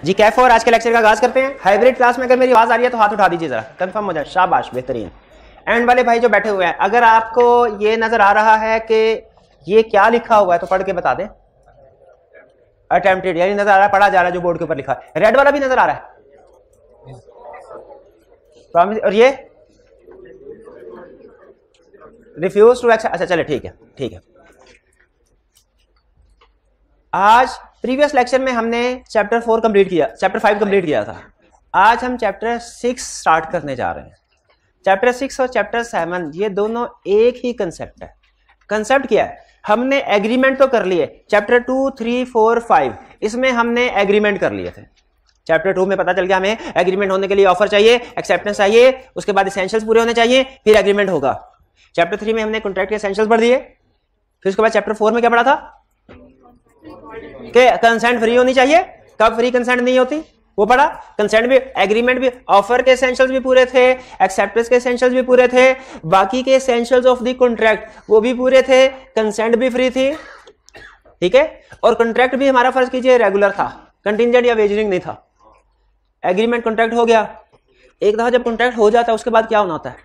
जी कैफ और आज के लेक्चर का आगाज करते हैं। हाइब्रिड क्लास में अगर मेरी आवाज आ रही है तो हाथ उठा दीजिए, जरा कंफर्म हो जाए। शाबाश, बेहतरीन। एंड वाले भाई जो बैठे हुए हैं, अगर आपको ये नजर आ रहा है कि ये क्या लिखा हुआ है तो पढ़ के बता दें। अटेम्प्टेड यानी नजर आ रहा है, पढ़ा जा रहा है जो बोर्ड के ऊपर लिखा है। रेड वाला भी नजर आ रहा है, प्रॉमिस। और ये रिफ्यूज टू एक्सेप्ट। अच्छा चले, ठीक है ठीक है। आज प्रीवियस लेक्चर में हमने चैप्टर 4 कंप्लीट किया, चैप्टर 5 कंप्लीट किया था। आज हम चैप्टर 6 स्टार्ट करने जा रहे हैं। चैप्टर 6 और चैप्टर 7 ये दोनों एक ही कंसेप्ट है। कंसेप्ट क्या है? हमने एग्रीमेंट तो कर लिए, चैप्टर 2, 3, 4, 5 इसमें हमने एग्रीमेंट कर लिए थे। चैप्टर 2 में पता चल गया हमें एग्रीमेंट होने के लिए ऑफर चाहिए, एक्सेप्टेंस चाहिए, उसके बाद एसेंशियल्स पूरे होने चाहिए, फिर एग्रीमेंट होगा। चैप्टर 3 में हमने कॉन्ट्रैक्ट के एसेंशियल्स पढ़ दिए। फिर उसके बाद चैप्टर 4 में क्या पढ़ा था कि कंसेंट फ्री होनी चाहिए। कब फ्री कंसेंट नहीं होती वो पढ़ा। कंसेंट भी, एग्रीमेंट भी, ऑफर के एसेंशियल्स भी पूरे थे, एक्सेप्टेंस के एसेंशियल्स भी पूरे थे, बाकी के एसेंशियल्स ऑफ द कॉन्ट्रैक्ट वो भी पूरे थे, कंसेंट भी फ्री थी, ठीक है। और कॉन्ट्रैक्ट भी हमारा फर्ज कीजिए रेगुलर था, कंटिंजेंट या वेजरिंग नहीं था। एग्रीमेंट कॉन्ट्रैक्ट हो गया। एक दफा जब कॉन्ट्रैक्ट हो जाता है उसके बाद क्या होना होता है?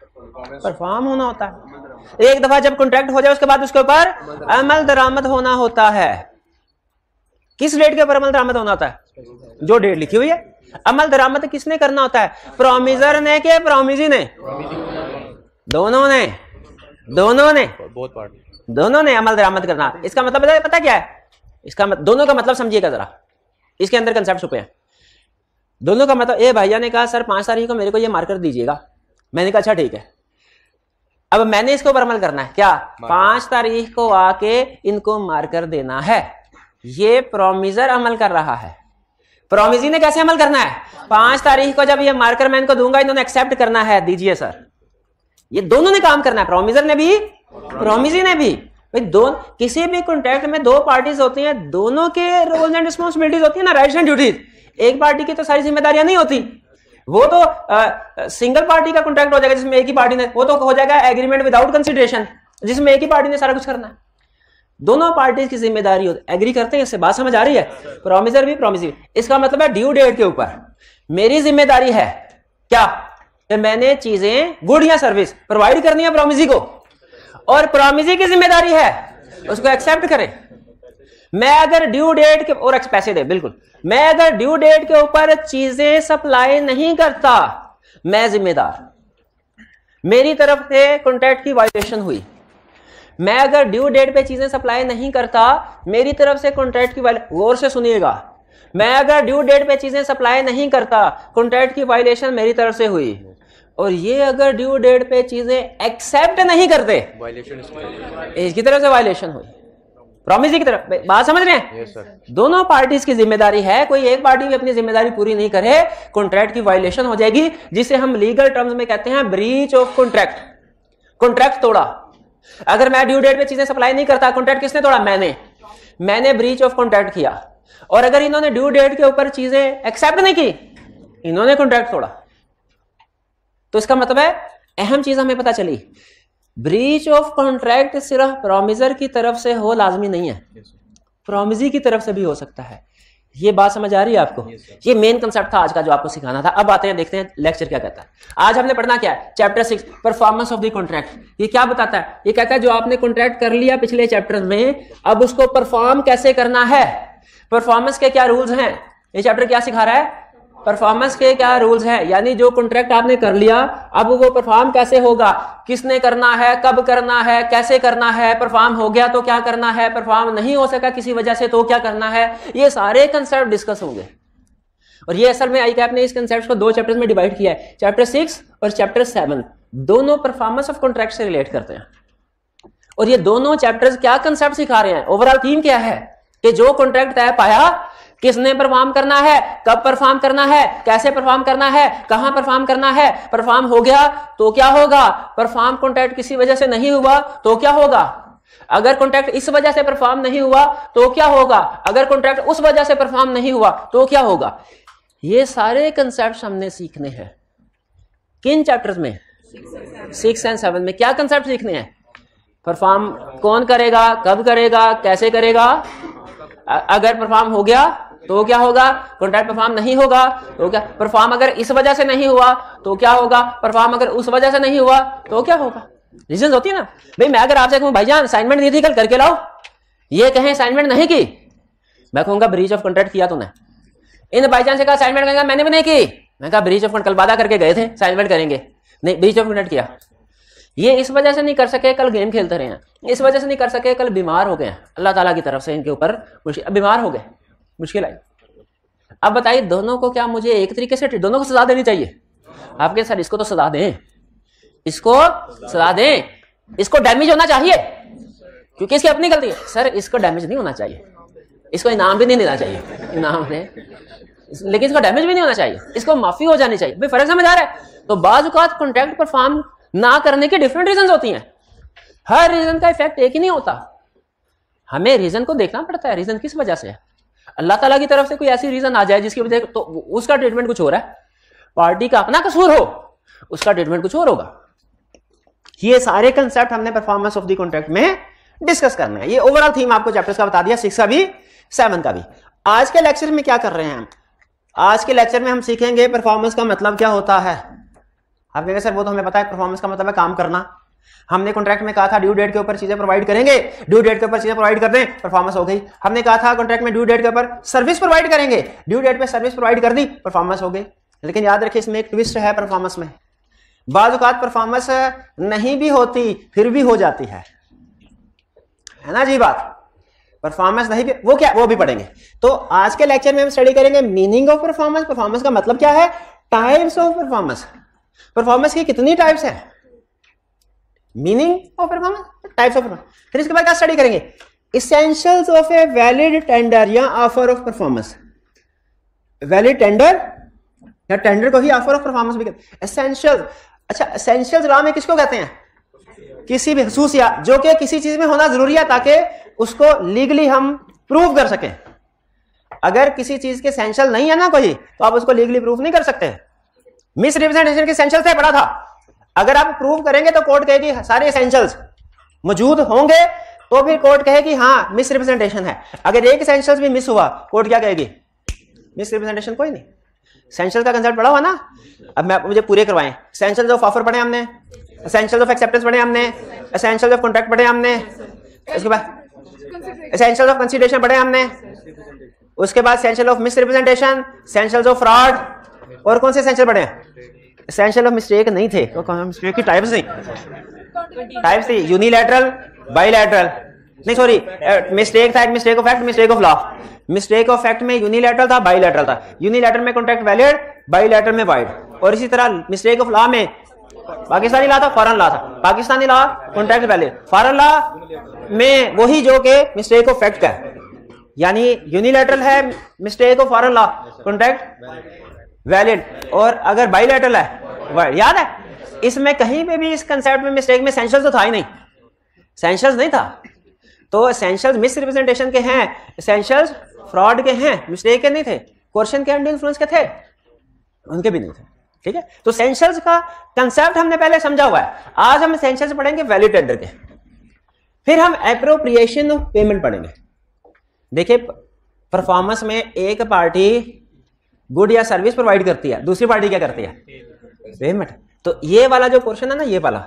परफॉर्म होना होता है। एक दफा जब कॉन्ट्रैक्ट हो जाए उसके बाद उसके ऊपर अमल दरामद होना होता है। किस डेट के ऊपर अमल दरामद होना होता है? जो डेट लिखी हुई है। अमल दरामद किसने करना होता है? प्रोमिजर ने के प्रोमिजी ने? दोनों ने दोनों ने अमल दरामद करना। इसका मतलब पता क्या है? इसका दोनों का मतलब समझिएगा जरा, इसके अंदर कंसेप्ट छुपे हैं। दोनों का मतलब, ए भैया ने कहा सर 5 तारीख को मेरे को ये मार्कर दीजिएगा। मैंने कहा अच्छा ठीक है। अब मैंने इसके ऊपर अमल करना है क्या? 5 तारीख को आके इनको मार्कर देना है। ये प्रोमिजर अमल कर रहा है। प्रोमिजी ने कैसे अमल करना है? 5 तारीख को जब ये मार्कर मैं इनको दूंगा, इन्होंने एक्सेप्ट करना है, दीजिए सर। ये दोनों ने काम करना है, प्रोमिजर ने भी, प्रोमिजी ने भी। भाई दोनों, किसी भी कॉन्ट्रैक्ट में 2 पार्टीज होती हैं, दोनों के रोल्स एंड रिस्पॉन्सिबिलिटीज होती है ना, राइट्स एंड ड्यूटीज। एक पार्टी की तो सारी जिम्मेदारियां नहीं होती। वो तो सिंगल पार्टी का कॉन्ट्रैक्ट हो जाएगा जिसमें एक ही पार्टी ने, वो तो हो जाएगा एग्रीमेंट विदाउट कंसिडरेशन, जिसमें एक ही पार्टी ने सारा कुछ करना है। दोनों पार्टीज की जिम्मेदारी होती है। एग्री करते हैं? इससे बात समझ आ रही है? प्रोमिसर भी, प्रोमिसी भी। इसका मतलब है ड्यू डेट के ऊपर मेरी जिम्मेदारी है क्या? कि मैंने चीजें, गुड या सर्विस प्रोवाइड करनी है प्रोमिसी को, और प्रोमिसी की जिम्मेदारी है उसको एक्सेप्ट करे। मैं अगर ड्यू डेट के और पैसे दे, बिल्कुल, मैं अगर ड्यू डेट के ऊपर चीजें सप्लाई नहीं करता, मैं जिम्मेदार। मेरी तरफ से कॉन्ट्रैक्ट की वायलेशन हुई। मैं अगर ड्यू डेट पे चीजें सप्लाई नहीं करता, मेरी तरफ से कॉन्ट्रैक्ट की वायलेशन, गौर से सुनिएगा, मैं अगर ड्यू डेट पे चीजें सप्लाई नहीं करता, कॉन्ट्रैक्ट की वायलेशन मेरी तरफ से हुई। और ये अगर ड्यू डेट पे चीजें एक्सेप्ट नहीं करते, इसकी तरफ से वायलेशन हुई, प्रॉमिस की तरफ। बात समझ रहे हैं? yes, दोनों पार्टीज की जिम्मेदारी है। कोई एक पार्टी भी अपनी जिम्मेदारी पूरी नहीं करे, कॉन्ट्रैक्ट की वायलेशन हो जाएगी, जिसे हम लीगल टर्म्स में कहते हैं ब्रीच ऑफ कॉन्ट्रैक्ट। कॉन्ट्रैक्ट तोड़ा। अगर मैं ड्यू डेट पे चीजें सप्लाई नहीं करता, कॉन्ट्रैक्ट किसने तोड़ा? मैंने ब्रीच ऑफ कॉन्ट्रैक्ट किया। और अगर इन्होंने ड्यू डेट के ऊपर चीजें एक्सेप्ट नहीं की, इन्होंने कॉन्ट्रैक्ट तोड़ा। तो इसका मतलब है, अहम चीज हमें पता चली, ब्रीच ऑफ कॉन्ट्रैक्ट सिर्फ प्रोमिसर की तरफ से हो लाजमी नहीं है, प्रोमिसी की तरफ से भी हो सकता है। ये बात समझ आ रही है आपको? ये मेन कंसेप्ट था आज का जो आपको सिखाना था। अब आते हैं, देखते हैं लेक्चर क्या कहता है। आज हमने पढ़ना क्या है? Chapter 6, performance of the contract. ये क्या बताता है? ये कहता है जो आपने कॉन्ट्रैक्ट कर लिया पिछले चैप्टर में, अब उसको परफॉर्म कैसे करना है, परफॉर्मेंस के क्या रूल्स हैं। ये चैप्टर क्या सिखा रहा है? परफॉर्मेंस के क्या रूल्स हैं, यानी जो कॉन्ट्रैक्ट आपने कर लिया, अब वो परफॉर्म कैसे होगा, किसने करना है, कब करना है, कैसे करना है, परफॉर्म हो गया तो क्या करना है, परफॉर्म नहीं हो सका किसी वजह से तो क्या करना है। ये सारे कंसेप्ट डिस्कस होंगे। और ये असल में ICAP ने इस कंसेप्ट को 2 चैप्टर्स में डिवाइड किया है, चैप्टर 6 और चैप्टर 7। दोनों परफॉर्मेंस ऑफ कॉन्ट्रैक्ट से रिलेट करते हैं। और ये दोनों चैप्टर्स क्या कंसेप्ट सिखा रहे हैं, ओवरऑल थीम क्या है, कि जो कॉन्ट्रैक्ट तय पाया, किसने परफॉर्म करना है, कब परफॉर्म करना है, कैसे परफॉर्म करना है, कहां परफॉर्म करना है, परफॉर्म हो गया तो क्या होगा, परफॉर्म कॉन्ट्रैक्ट किसी वजह से नहीं हुआ तो क्या होगा, अगर कॉन्ट्रैक्ट इस वजह से परफॉर्म नहीं हुआ तो क्या होगा, अगर कॉन्ट्रैक्ट उस वजह से परफॉर्म नहीं हुआ तो क्या होगा। ये सारे कंसेप्ट हमने सीखने हैं। किन चैप्टर्स में? 6 और 7 में। क्या कंसेप्ट सीखने हैं? परफॉर्म कौन करेगा, कब करेगा, कैसे करेगा, अगर परफॉर्म हो गया तो क्या होगा, कॉन्ट्रैक्ट परफॉर्म नहीं होगा तो क्या, परफॉर्म अगर इस वजह से नहीं हुआ तो क्या होगा, परफॉर्म अगर उस वजह से नहीं हुआ तो क्या होगा। रीजन होती है ना भाई। मैं अगर आपसे कहूं भाईजान असाइनमेंट दी थी कल करके लाओ, ये कहें असाइनमेंट नहीं की, मैं कहूंगा ब्रीच ऑफ कॉन्ट्रैक्ट किया तूने। इन बाईचांस से कहा असाइनमेंट करेंगे, मैंने भी नहीं की, मैं कहा ब्रीच ऑफ कल वादा करके गए थे असाइनमेंट करेंगे, नहीं ब्रीच ऑफ कॉन्ट्रैक्ट किया। ये इस वजह से नहीं कर सके कल गेम खेलते रहे हैं, इस वजह से नहीं कर सके कल बीमार हो गए, अल्लाह ताला की तरफ से इनके ऊपर बीमार हो गए, मुश्किल आई। अब बताइए दोनों को क्या मुझे एक तरीके से दोनों को सजा देनी चाहिए? आपके सर इसको तो सजा दें, इसको सजा दें, इसको डैमेज होना चाहिए क्योंकि इसकी अपनी गलती है। सर इसको डैमेज नहीं होना चाहिए, इसको इनाम भी नहीं देना चाहिए, इनाम है लेकिन इसको डैमेज भी नहीं होना चाहिए, इसको माफी हो जानी चाहिए। भाई फर्क समझ आ रहा है? तो बाज़ औक़ात कॉन्ट्रैक्ट परफॉर्म ना करने के डिफरेंट रीजन होती हैं, हर रीजन का इफेक्ट एक ही नहीं होता, हमें रीजन को देखना पड़ता है, रीजन किस वजह से है। अल्लाह ताला की तरफ से कोई ऐसी रीजन आ जाए जिसकी वजह तो उसका ट्रीटमेंट कुछ हो रहा है, पार्टी का अपना कसूर हो उसका ट्रीटमेंट कुछ और होगा। ये सारे कंसेप्ट हमने परफॉर्मेंस ऑफ द कॉन्ट्रैक्ट में डिस्कस करना है। ये ओवरऑल थीम आपको चैप्टर्स का बता दिया, 6 का भी 7 का भी। आज के लेक्चर में क्या कर रहे हैं हम? आज के लेक्चर में हम सीखेंगे परफॉर्मेंस का मतलब क्या होता है। आप कहेंगे सर वो तो हमें पता है, परफॉर्मेंस का मतलब है काम करना। हमने कॉन्ट्रैक्ट में कहा था ड्यू डेट के ऊपर चीजें प्रोवाइड करेंगे, ड्यू डेट के ऊपर चीजें प्रोवाइड कर दें, परफॉर्मेंस हो गई। हमने कहा था कॉन्ट्रैक्ट में ड्यू डेट के ऊपर सर्विस प्रोवाइड करेंगे, ड्यू डेट पे सर्विस प्रोवाइड कर दी, परफॉर्मेंस हो गई। लेकिन याद रखिए इसमें एक ट्विस्ट है परफॉर्मेंस में, बाज़ औक़ात परफॉर्मेंस नहीं भी होती फिर भी हो जाती है ना जी बात। परफॉर्मेंस नहीं भी, वो क्या, वो भी पढ़ेंगे। तो आज के लेक्चर में हम स्टडी करेंगे मीनिंग ऑफ परफॉर्मेंस, परफॉर्मेंस का मतलब क्या है, टाइप्स ऑफ परफॉर्मेंस, परफॉर्मेंस की कितनी टाइप्स है, meaning of performance, types of performance. फिर इसके बाद क्या स्टडी करेंगे, essentials of a valid tender या offer of performance. Valid tender या टेंडर को ही ऑफर ऑफ परफॉर्मेंस भी कहते हैं। एसेंशियल, अच्छा एसेंशियल्स लॉ में किसको कहते हैं, किसी भी खसूसियत जो कि किसी चीज में होना जरूरी है ताकि उसको लीगली हम प्रूव कर सकें। अगर किसी चीज के एसेंशियल नहीं है ना कोई, तो आप उसको लीगली प्रूव नहीं कर सकते। मिस रिप्रेजेंटेशन के एसेंशियल से पढ़ा था, अगर आप प्रूव करेंगे तो कोर्ट कहेगी सारे एसेंशियल्स मौजूद होंगे तो फिर कोर्ट कहेगी हाँ मिस रिप्रेजेंटेशन है। अगर एक एसेंशियल्स भी मिस हुआ कोर्ट क्या कहेगी, मिस रिप्रेजेंटेशन कोई नहीं। एसेंशियल का कंसेप्ट पढ़ा हुआ ना, अब मुझे पूरे करवाएं। एसेंशियल्स ऑफ ऑफर पढ़े हमने, एसेंशियल्स ऑफ एक्सेप्टेंस पढ़े हमने, एसेंशियल्स ऑफ कॉन्ट्रैक्ट पढ़े हमने, इसके बाद एसेंशियल्स ऑफ कंसीडरेशन पढ़े हमने, उसके बाद essential of miss representation, essentials of fraud, और कौन से एसेंशियल पढ़े हैं, एसेंशियल ऑफ मिस्टेक नहीं थे, तो मिस्टेक की टाइप्स नहीं, टाइप्स थी यूनिलैटरल, बाइलैटरल, नहीं सॉरी मिस्टेक था, एक mistake of fact, mistake of law. Mistake of fact में यूनिलैटरल था, बाइलैटरल था। यूनिलैटरल में कॉन्ट्रैक्ट वैलिड, बाइलैटरल में वाइड। और इसी तरह मिस्टेक ऑफ लॉ में पाकिस्तानी लॉ था, फॉरेन लॉ था। Pakistani law contract valid, foreign law में वही जो कि मिस्टेक ऑफ फैक्ट का है, यानी यूनिलैटरल है mistake of foreign law, contract valid. और अगर बाइलैटरल है वाइड। याद है इसमें कहीं पे भी इस कंसेप्ट में मिस्टेक में एसेंशियल्स तो था ही नहीं, एसेंशियल्स नहीं था। तो एसेंशियल्स मिस रिप्रेजेंटेशन के हैं, एसेंशियल्स फ्रॉड के हैं, मिस्टेक के नहीं थे। कोर्शन के एंड इन्फ्लुएंस के थे, उनके भी नहीं थे। ठीक है, तो एसेंशियल्स का कंसेप्ट हमने पहले समझा हुआ है। आज हम एसेंशियल्स पढ़ेंगे वैलिड टेंडर के, फिर हम एप्रोप्रिएशन ऑफ पेमेंट पढ़ेंगे। देखिए परफॉर्मेंस में एक पार्टी गुड या सर्विस प्रोवाइड करती है, दूसरी पार्टी क्या करती है, पेमेंट। तो ये वाला जो पोर्शन है ना, ये वाला,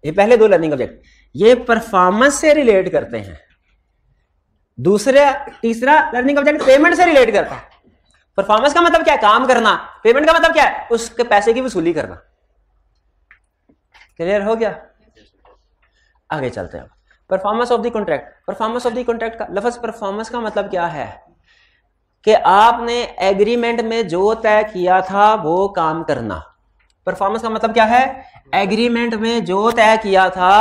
ये पहले दो लर्निंग ऑब्जेक्ट ये परफॉर्मेंस से रिलेट करते हैं, दूसरा तीसरा लर्निंग ऑब्जेक्ट पेमेंट से रिलेट करता है। परफॉर्मेंस का मतलब क्या है, काम करना। पेमेंट का मतलब क्या है, उसके पैसे की वसूली करना। क्लियर हो गया, आगे चलते हैं। Performance of the contract, performance of the contract का लफ्ज परफॉर्मेंस का मतलब क्या है कि आपने एग्रीमेंट में जो तय किया था वो काम करना। परफॉर्मेंस का मतलब क्या है, एग्रीमेंट में जो तय किया था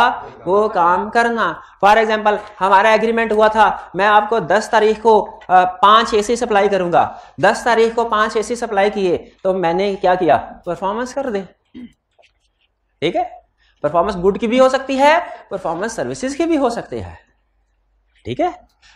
वो काम करना। फॉर एग्जांपल हमारा एग्रीमेंट हुआ था, मैं आपको 10 तारीख को 5 एसी सप्लाई करूंगा, 10 तारीख को 5 एसी सप्लाई किए, तो मैंने क्या किया, परफॉर्मेंस कर दे। ठीक है, परफॉर्मेंस गुड की भी हो सकती है, परफॉर्मेंस सर्विसेज की भी हो सकती है। ठीक है,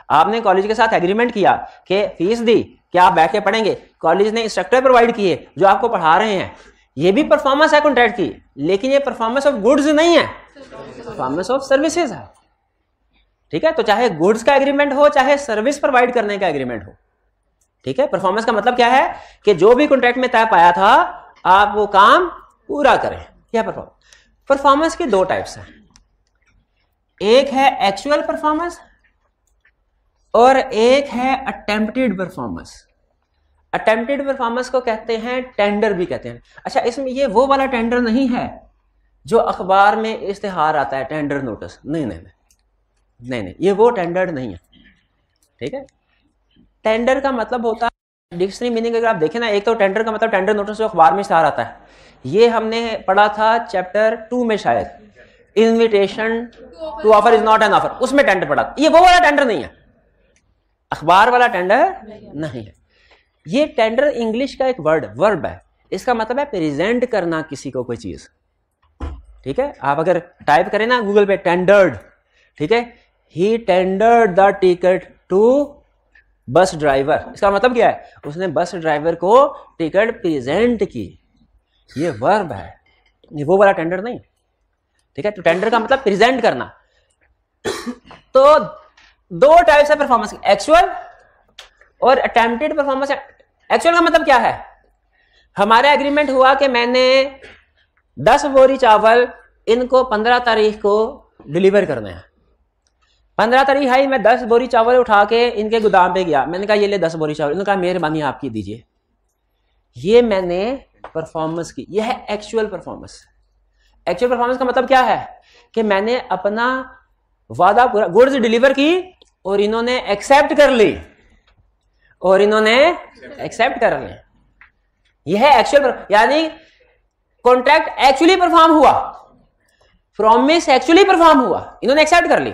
आपने कॉलेज के साथ एग्रीमेंट किया कि फीस दी कि आप बैठ के पढ़ेंगे, कॉलेज ने इंस्ट्रक्टर प्रोवाइड किए जो आपको पढ़ा रहे हैं, ये भी परफॉर्मेंस है कॉन्ट्रैक्ट की, लेकिन ये परफॉर्मेंस ऑफ गुड्स नहीं है, परफॉर्मेंस ऑफ सर्विसेज है। ठीक है, तो चाहे गुड्स का एग्रीमेंट हो चाहे सर्विस प्रोवाइड करने का एग्रीमेंट हो, ठीक है, परफॉर्मेंस का मतलब क्या है कि जो भी कॉन्ट्रैक्ट में तय पाया था आप वो काम पूरा करें। क्या परफॉर्मेंस की दो टाइप्स हैं, एक है एक्चुअल परफॉर्मेंस और एक है अटेम्प्टेड परफॉर्मेंस। अटेम्प्टेड परफॉर्मेंस को कहते हैं टेंडर भी कहते हैं। अच्छा, इसमें ये वो वाला टेंडर नहीं है जो अखबार में इश्तिहार आता है, टेंडर नोटिस, नहीं नहीं नहीं नहीं नहीं, ये वो टेंडर नहीं है। ठीक है, टेंडर का मतलब होता है, डिक्शनरी मीनिंग अगर आप देखें ना, एक तो टेंडर का मतलब टेंडर नोटिस जो अखबार में इश्तिहार आता है, ये हमने पढ़ा था चैप्टर 2 में शायद, invitation to offer is not an offer, उसमें टेंडर पढ़ा। ये वो वाला टेंडर नहीं है, अखबार वाला टेंडर नहीं है। ये टेंडर इंग्लिश का एक वर्ब है, इसका मतलब है प्रेजेंट करना किसी को कोई चीज। ठीक है, आप अगर टाइप करें ना गूगल पे टेंडर्ड, ठीक है, he tendered the ticket to bus driver, इसका मतलब क्या है, उसने बस ड्राइवर को टिकट प्रेजेंट की। ये वर्ब है, ये वो वाला टेंडर नहीं। ठीक है, तो टेंडर का मतलब प्रेजेंट करना। तो दो टाइप्स है परफॉर्मेंस की, एक्चुअल और अटेम्प्टेड परफॉर्मेंस। एक्चुअल का मतलब क्या है, हमारा एग्रीमेंट हुआ कि मैंने 10 बोरी चावल इनको 15 तारीख को डिलीवर करने हैं। 15 तारीख आई, मैं 10 बोरी चावल उठा के इनके गोदाम पे गया, मैंने कहा ये ले 10 बोरी चावल, इन्होंने कहा मेहरबानी आपकी दीजिए। ये मैंने परफॉर्मेंस की, यह है एक्चुअल परफॉर्मेंस। एक्चुअल परफॉर्मेंस का मतलब क्या है कि मैंने अपना वादा पूरा, गुड्स डिलीवर की और इन्होंने एक्सेप्ट कर ली, और इन्होंने एक्सेप्ट कर ली। यह है एक्चुअल, यानी कॉन्ट्रैक्ट एक्चुअली परफॉर्म हुआ, प्रॉमिस एक्चुअली परफॉर्म हुआ, इन्होंने एक्सेप्ट कर ली।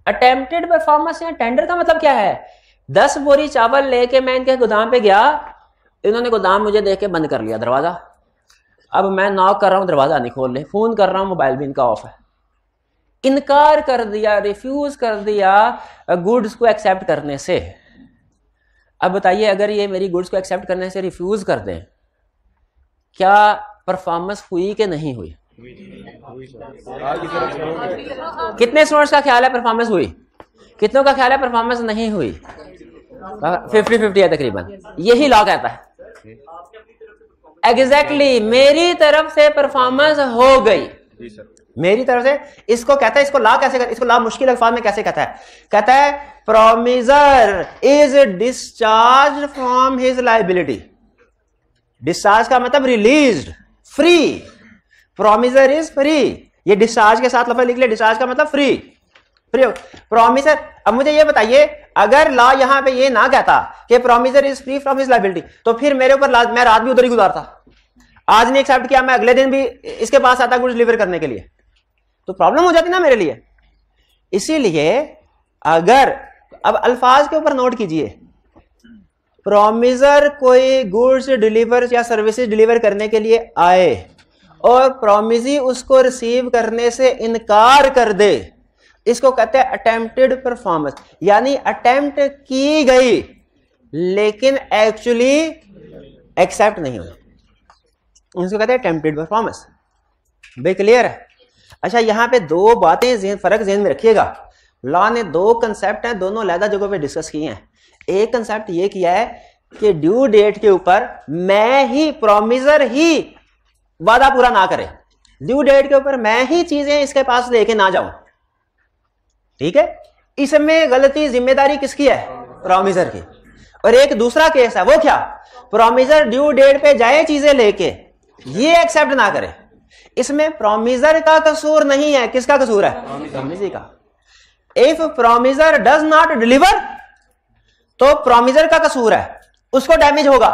अटेम्प्टेड परफॉर्मेंस या टेंडर का मतलब क्या है, 10 बोरी चावल लेके मैं इनके गोदाम पे गया, इन्होंने गोदाम मुझे देख के बंद कर लिया दरवाजा। अब मैं नॉक कर रहा हूं, दरवाजा नहीं खोल रहे, फोन कर रहा हूं, मोबाइल भी इनका ऑफ है। इनकार कर दिया, रिफ्यूज कर दिया गुड्स को एक्सेप्ट करने से। अब बताइए, अगर ये मेरी गुड्स को एक्सेप्ट करने से रिफ्यूज कर दें, क्या परफॉर्मेंस हुई कि नहीं हुई? कितने स्टूडेंट्स का ख्याल है परफॉर्मेंस हुई, कितनों का ख्याल है परफॉर्मेंस नहीं हुई? 50-50 है तकरीबन, यही लॉ कहता है। एग्जैक्टली मेरी तरफ से परफॉर्मेंस हो गई, मेरी तरफ से। इसको कहता है, इसको लॉ कैसे कहता है, इसको लॉ मुश्किल अल्फाज में कैसे कहता है, कहता है promisor is discharge from his liability. Discharge का मतलब released, free. Promisor is free, ये डिस्चार्ज के साथ लफ्ज लिख ले, डिस्चार्ज का मतलब फ्री, फ्री प्रोमिसर। अब मुझे ये बताइए, अगर लॉ यहां पे ये ना कहता कि promisor is free from his liability, तो फिर मेरे ऊपर मैं रात भी उधर ही गुजारता, आज नहीं एक्सेप्ट किया, मैं अगले दिन भी इसके पास आता गुड्स डिलीवर करने के लिए, तो प्रॉब्लम हो जाती ना मेरे लिए। इसीलिए अगर, अब अल्फाज के ऊपर नोट कीजिए, प्रोमिसर कोई गुड्स डिलीवर या सर्विसेज डिलीवर करने के लिए आए और प्रोमिसी उसको रिसीव करने से इनकार कर दे, इसको कहते हैं अटेम्प्टेड परफॉर्मेंस। यानी अटेम्प्ट की गई लेकिन एक्चुअली एक्सेप्ट नहीं हुई, इसको कहते हैं अटेम्प्टेड परफॉर्मेंस। बे क्लियर है? अच्छा, यहां पे दो बातें फर्क ज़हन में रखिएगा। लॉ ने दो कंसेप्ट हैं, दोनों अलग जगहों पे डिस्कस किए हैं। एक कंसेप्ट ये किया है कि ड्यू डेट के ऊपर मैं ही, प्रोमिसर ही वादा पूरा ना करे, ड्यू डेट के ऊपर मैं ही चीजें इसके पास लेके ना जाऊं। ठीक है, इसमें गलती जिम्मेदारी किसकी है? प्रोमिसर की। और एक दूसरा केस है, वो क्या, प्रोमिसर ड्यू डेट पे जाए चीजें लेके, ये एक्सेप्ट ना करे, इसमें प्रोमिसर का कसूर नहीं है, किसका कसूर है? प्रोमिसर का। If promisor does not deliver तो प्रोमिसर का कसूर है, उसको डैमेज होगा।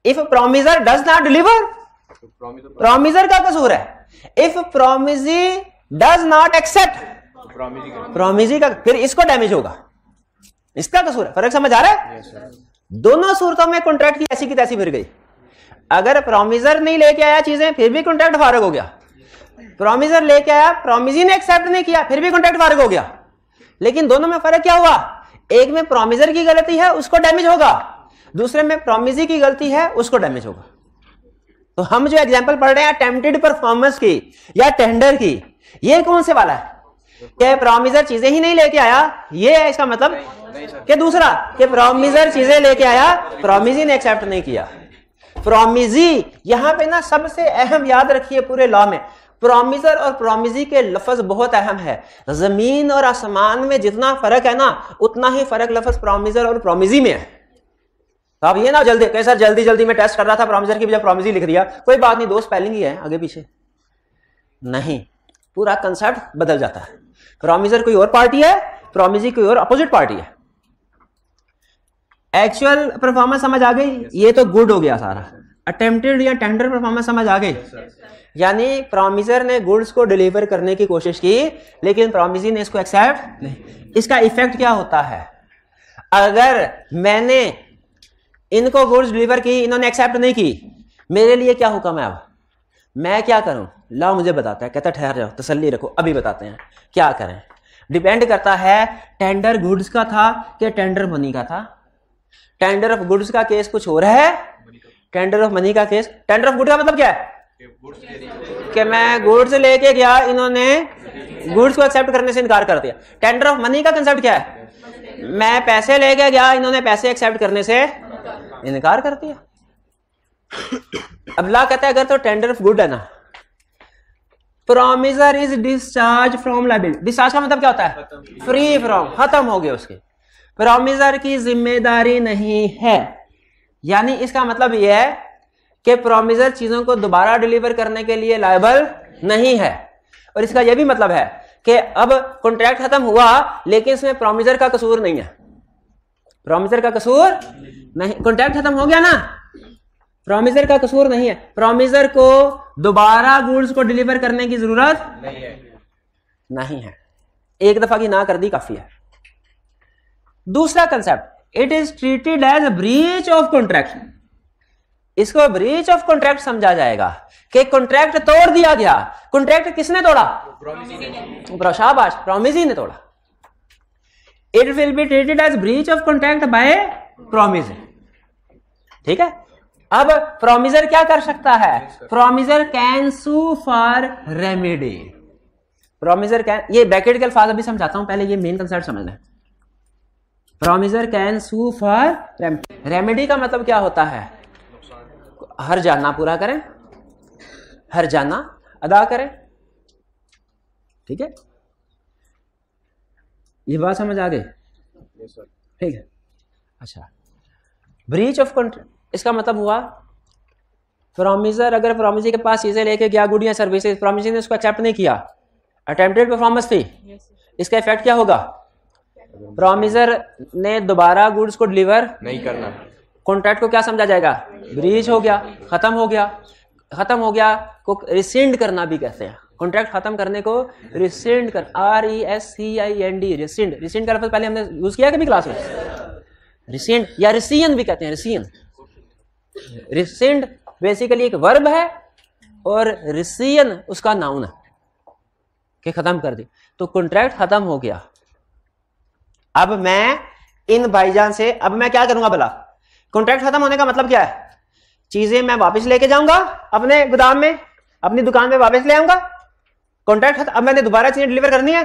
If promisor does not deliver, promisor का कसूर है। If promisee does not accept, promisee का, फिर इसको डैमेज होगा, इसका कसूर है। फर्क समझ आ रहा है? दोनों सूरतों में कॉन्ट्रैक्ट की ऐसी की तैसी फिर गई। अगर प्रोमिसर नहीं लेके आया चीजें, फिर भी कॉन्ट्रैक्ट फारग हो गया। प्रोमिसर लेके आया, प्रोमिसी ने एक्सेप्ट नहीं किया, फिर भी कॉन्ट्रैक्ट फारग हो गया। लेकिन दोनों में फर्क क्या हुआ? एक में प्रोमिसर की गलती है, उसको डैमेज होगा, दूसरे में प्रोमिसी की गलती है, उसको डैमेज होगा। तो हम जो एग्जांपल पढ़ रहे हैं अटेम्प्टेड परफॉर्मेंस की या टेंडर की, ये कौन से वाला है? कि प्रोमिसर चीजें ही नहीं लेके आया, ये है इसका मतलब। कि दूसरा कि प्रोमिसर चीजें लेके आया, प्रोमिसी ने एक्सेप्ट नहीं किया। प्रोमिसी यहां पे ना सबसे अहम याद रखिए पूरे लॉ में, प्रोमिसर और प्रोमिसी के लफ्ज बहुत अहम है। जमीन और आसमान में जितना फर्क है ना, उतना ही फर्क लफ्ज प्रोमिसर और प्रोमिसी में है। तो आप ये ना जल्दी कहे सर जल्दी जल्दी में टेस्ट कर रहा था, प्रोमिसर की बजाय प्रोमिसी लिख दिया। कोई बात नहीं, दो स्पेलिंग ही है आगे पीछे, नहीं पूरा कंसेप्ट बदल जाता है। प्रोमिसर कोई और पार्टी है, प्रोमिसी कोई और अपोजिट पार्टी है। एक्चुअल परफॉर्मेंस समझ आ गई, ये तो गुड हो गया सारा। अटेम्प्टेड या टेंडर परफॉर्मेंस समझ आ गई, यानी प्रोमिसर ने गुड्स को डिलीवर करने की कोशिश की लेकिन प्रोमिसी ने इसको एक्सेप्ट नहीं। इसका इफेक्ट क्या होता है, अगर मैंने इनको गुड्स डिलीवर की, इन्होंने एक्सेप्ट नहीं की, मेरे लिए क्या हुक्म है, अब मैं क्या करूं? ला मुझे बताता है, कहता ठहर जाओ तसल्ली रखो अभी बताते हैं क्या करें। डिपेंड करता है टेंडर गुड्स का था कि टेंडर मनी का था। टेंडर ऑफ गुड्स का केस कुछ हो रहा है, टेंडर ऑफ मनी का केस। टेंडर ऑफ गुड का मतलब क्या है कि मैं गुड्स लेके गया, इन्होंने गुड्स को एक्सेप्ट करने से इनकार कर दिया। टेंडर ऑफ मनी का कंसेप्ट क्या है, मैं पैसे लेके गया, इन्होंने पैसे एक्सेप्ट करने से इनकार कर दिया। अब ला कहता है अगर तो टेंडर ऑफ गुड है ना, promisor is discharge from liability. Discharge का मतलब क्या होता है, फ्री फ्रॉम, खत्म हो गया उसके, प्रोमिसर की जिम्मेदारी नहीं है। यानी इसका मतलब यह है कि प्रोमिसर चीजों को दोबारा डिलीवर करने के लिए लायबल नहीं है। और इसका यह भी मतलब है कि अब कॉन्ट्रैक्ट खत्म हुआ लेकिन इसमें प्रोमिसर का कसूर नहीं है। प्रोमिसर का कसूर नहीं, कॉन्ट्रैक्ट खत्म हो गया ना, प्रोमिसर का कसूर नहीं है। प्रोमिसर को दोबारा गुड्स को डिलीवर करने की जरूरत नहीं है, एक दफा की ना कर दी काफी है। दूसरा concept, it is treated as breach of contract. इसको ब्रीच ऑफ कॉन्ट्रैक्ट समझा जाएगा कि कॉन्ट्रैक्ट तोड़ दिया गया। कॉन्ट्रैक्ट किसने तोड़ा, शाबाश, प्रोमिसी ने तोड़ा। It will be treated as breach of contract by promisee. ठीक है, अब प्रोमिसर क्या कर सकता है, promisor can sue for remedy. Promisor can, ये ब्रैकेट के अल्फाज अभी समझाता हूं, पहले ये मेन कंसेप्ट समझना है। Promisor can sue for remedy का मतलब क्या होता है, हर जाना पूरा करें, हर जाना अदा करें। ठीक है, ये बात समझ आ गई, ठीक है। अच्छा, ब्रीच ऑफ कॉन्ट्रैक्ट इसका मतलब हुआ प्रोमिसर अगर प्रोमिसी के पास चीजें लेके गया, गुड या सर्विसेज, प्रोमिसी ने उसको एक्सेप्ट नहीं किया, अटेम्प्टेड परफॉर्मेंस थी, इसका इफेक्ट क्या होगा, प्रोमिसर ने दोबारा गुड्स को डिलीवर नहीं करना। कॉन्ट्रैक्ट को क्या समझा जाएगा, ब्रीच हो गया, खत्म हो गया। खत्म हो गया को रिसेंड करना भी कहते हैं। कॉन्ट्रैक्ट खत्म करने को रिसेंड कर, RESCIND, रिसेंड। रिसेंड का लफ्ज पहले हमने यूज किया कभी क्लास में, रिसेंड या रिसियन भी कहते हैं, रिसियन। रिसेंड बेसिकली एक वर्ब है और रिसियन उसका नाउन है कि खत्म कर दी। तो कॉन्ट्रैक्ट खत्म हो गया। अब मैं इन भाईजान से, अब मैं क्या करूंगा भला, कॉन्ट्रैक्ट खत्म होने का मतलब क्या है, चीजें मैं वापस लेके जाऊंगा अपने गोदाम में, अपनी दुकान में वापस ले आऊंगा। कॉन्ट्रैक्ट खत्म, अब मैंने दोबारा चीजें डिलीवर करनी है,